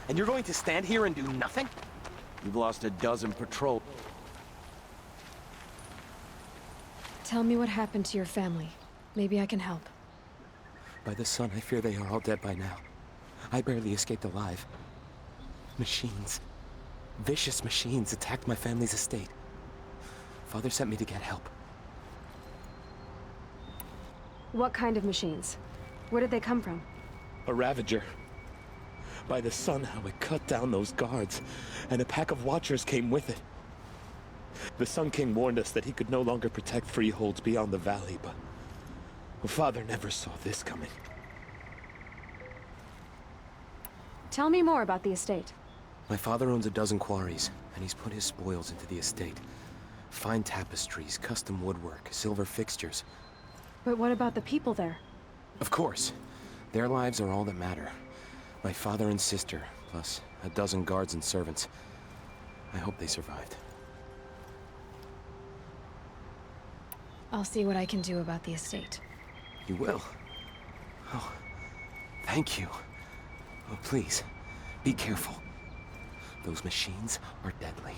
and you're going to stand here and do nothing? You've lost a dozen patrol. Tell me what happened to your family. Maybe I can help. By the sun, I fear they are all dead by now. I barely escaped alive. Machines. Vicious machines attacked my family's estate. Father sent me to get help. What kind of machines? Where did they come from? A Ravager. By the sun, how it cut down those guards, and a pack of watchers came with it. The Sun King warned us that he could no longer protect freeholds beyond the valley, but Father never saw this coming. Tell me more about the estate. My father owns a dozen quarries, and he's put his spoils into the estate. Fine tapestries, custom woodwork, silver fixtures. But what about the people there? Of course. Their lives are all that matter. My father and sister, plus a dozen guards and servants. I hope they survived. I'll see what I can do about the estate. You will? Oh, thank you. Oh, please, be careful. Those machines are deadly.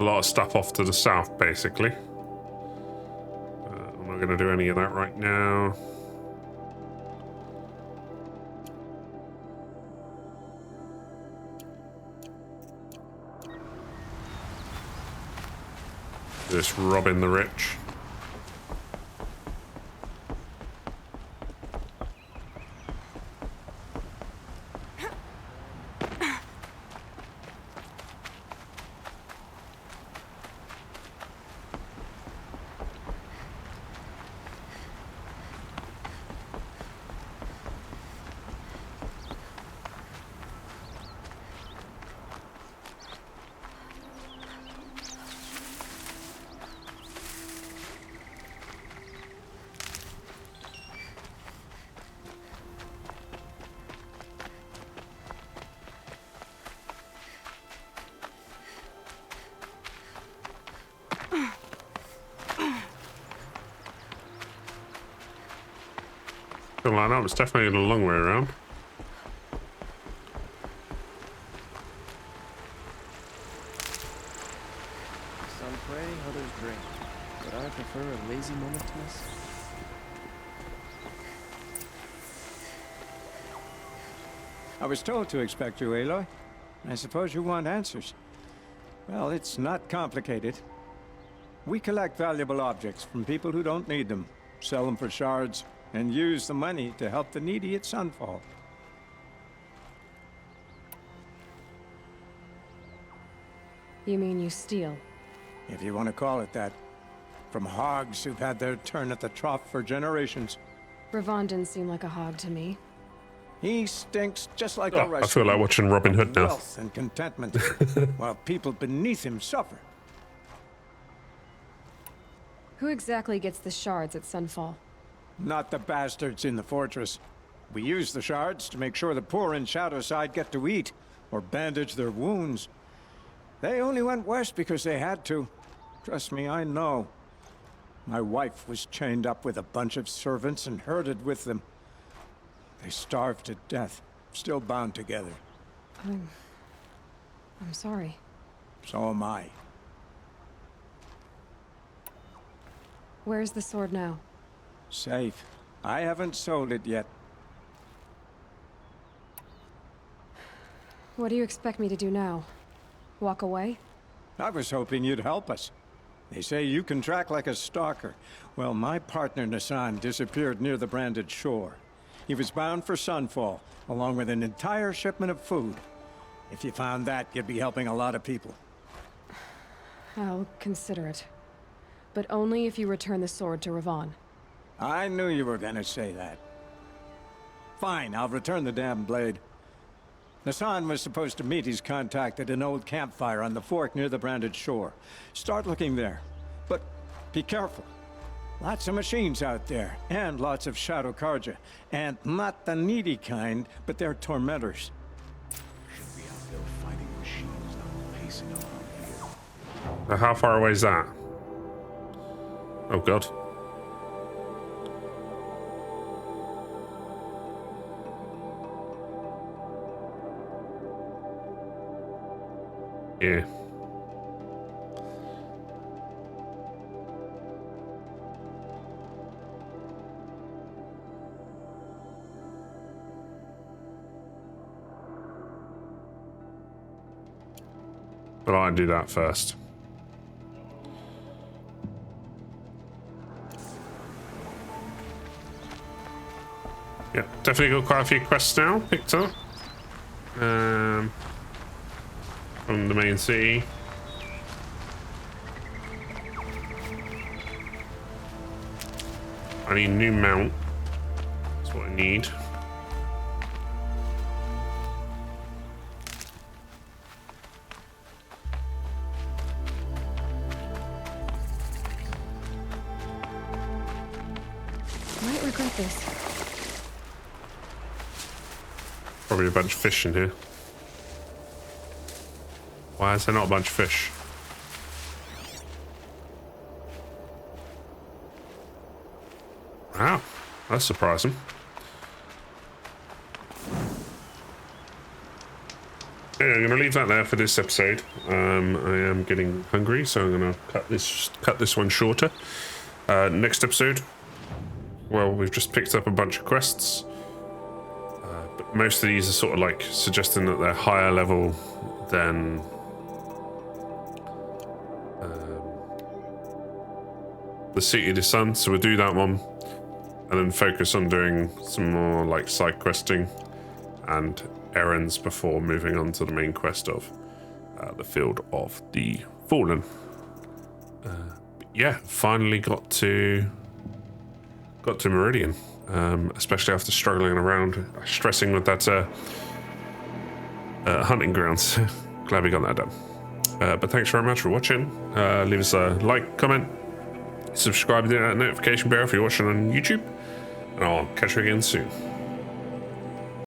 a lot of stuff off to the south, basically. I'm not going to do any of that right now. Just robbing the rich. Don't line up, it's definitely a long way around. Some pray, others drink, but I prefer a lazy moment to myself. I was told to expect you, Aloy. I suppose you want answers. Well, it's not complicated. We collect valuable objects from people who don't need them, sell them for shards, and use the money to help the needy at Sunfall. You mean you steal? If you want to call it that. From hogs who've had their turn at the trough for generations. Ravon didn't seem like a hog to me. He stinks just like the rest. I feel like watching Robin Hood now. Wealth and contentment, while people beneath him suffer. Who exactly gets the shards at Sunfall? Not the bastards in the fortress. We use the shards to make sure the poor in Shadowside get to eat, or bandage their wounds. They only went west because they had to. Trust me, I know. My wife was chained up with a bunch of servants and herded with them. They starved to death, still bound together. I'm sorry. So am I. Where's the sword now? Safe. I haven't sold it yet. What do you expect me to do now? Walk away? I was hoping you'd help us. They say you can track like a stalker. Well, my partner Nassan disappeared near the branded shore. He was bound for Sunfall, along with an entire shipment of food. If you found that, you'd be helping a lot of people. I'll consider it. But only if you return the sword to Ravon. I knew you were gonna say that. Fine, I'll return the damn blade. Nassan was supposed to meet his contact at an old campfire on the fork near the branded shore. Start looking there. But be careful. Lots of machines out there, and lots of Shadow Karja. And not the needy kind, but they're tormentors. Should be out there fighting machines, not pacing around here. How far away is that? Oh god. Yeah. But I'd do that first. Yeah, definitely got quite a few quests now picked up. From the main city. I need a new mount. That's what I need. Might regret this. Probably a bunch of fish in here. Why is there not a bunch of fish? Wow, that's surprising. I'm going to leave that there for this episode. I am getting hungry, so I'm going to cut this one shorter. Next episode, well, we've just picked up a bunch of quests, but most of these are sort of like suggesting that they're higher level than the City of the Sun, so we'll do that one and then focus on doing some more like side questing and errands before moving on to the main quest of the Field of the Fallen. Yeah, finally got to Meridian, especially after struggling around, stressing with that hunting grounds. Glad we got that done. But thanks very much for watching. Leave us a like, comment, subscribe to that notification bell if you're watching on YouTube, and I'll catch you again soon.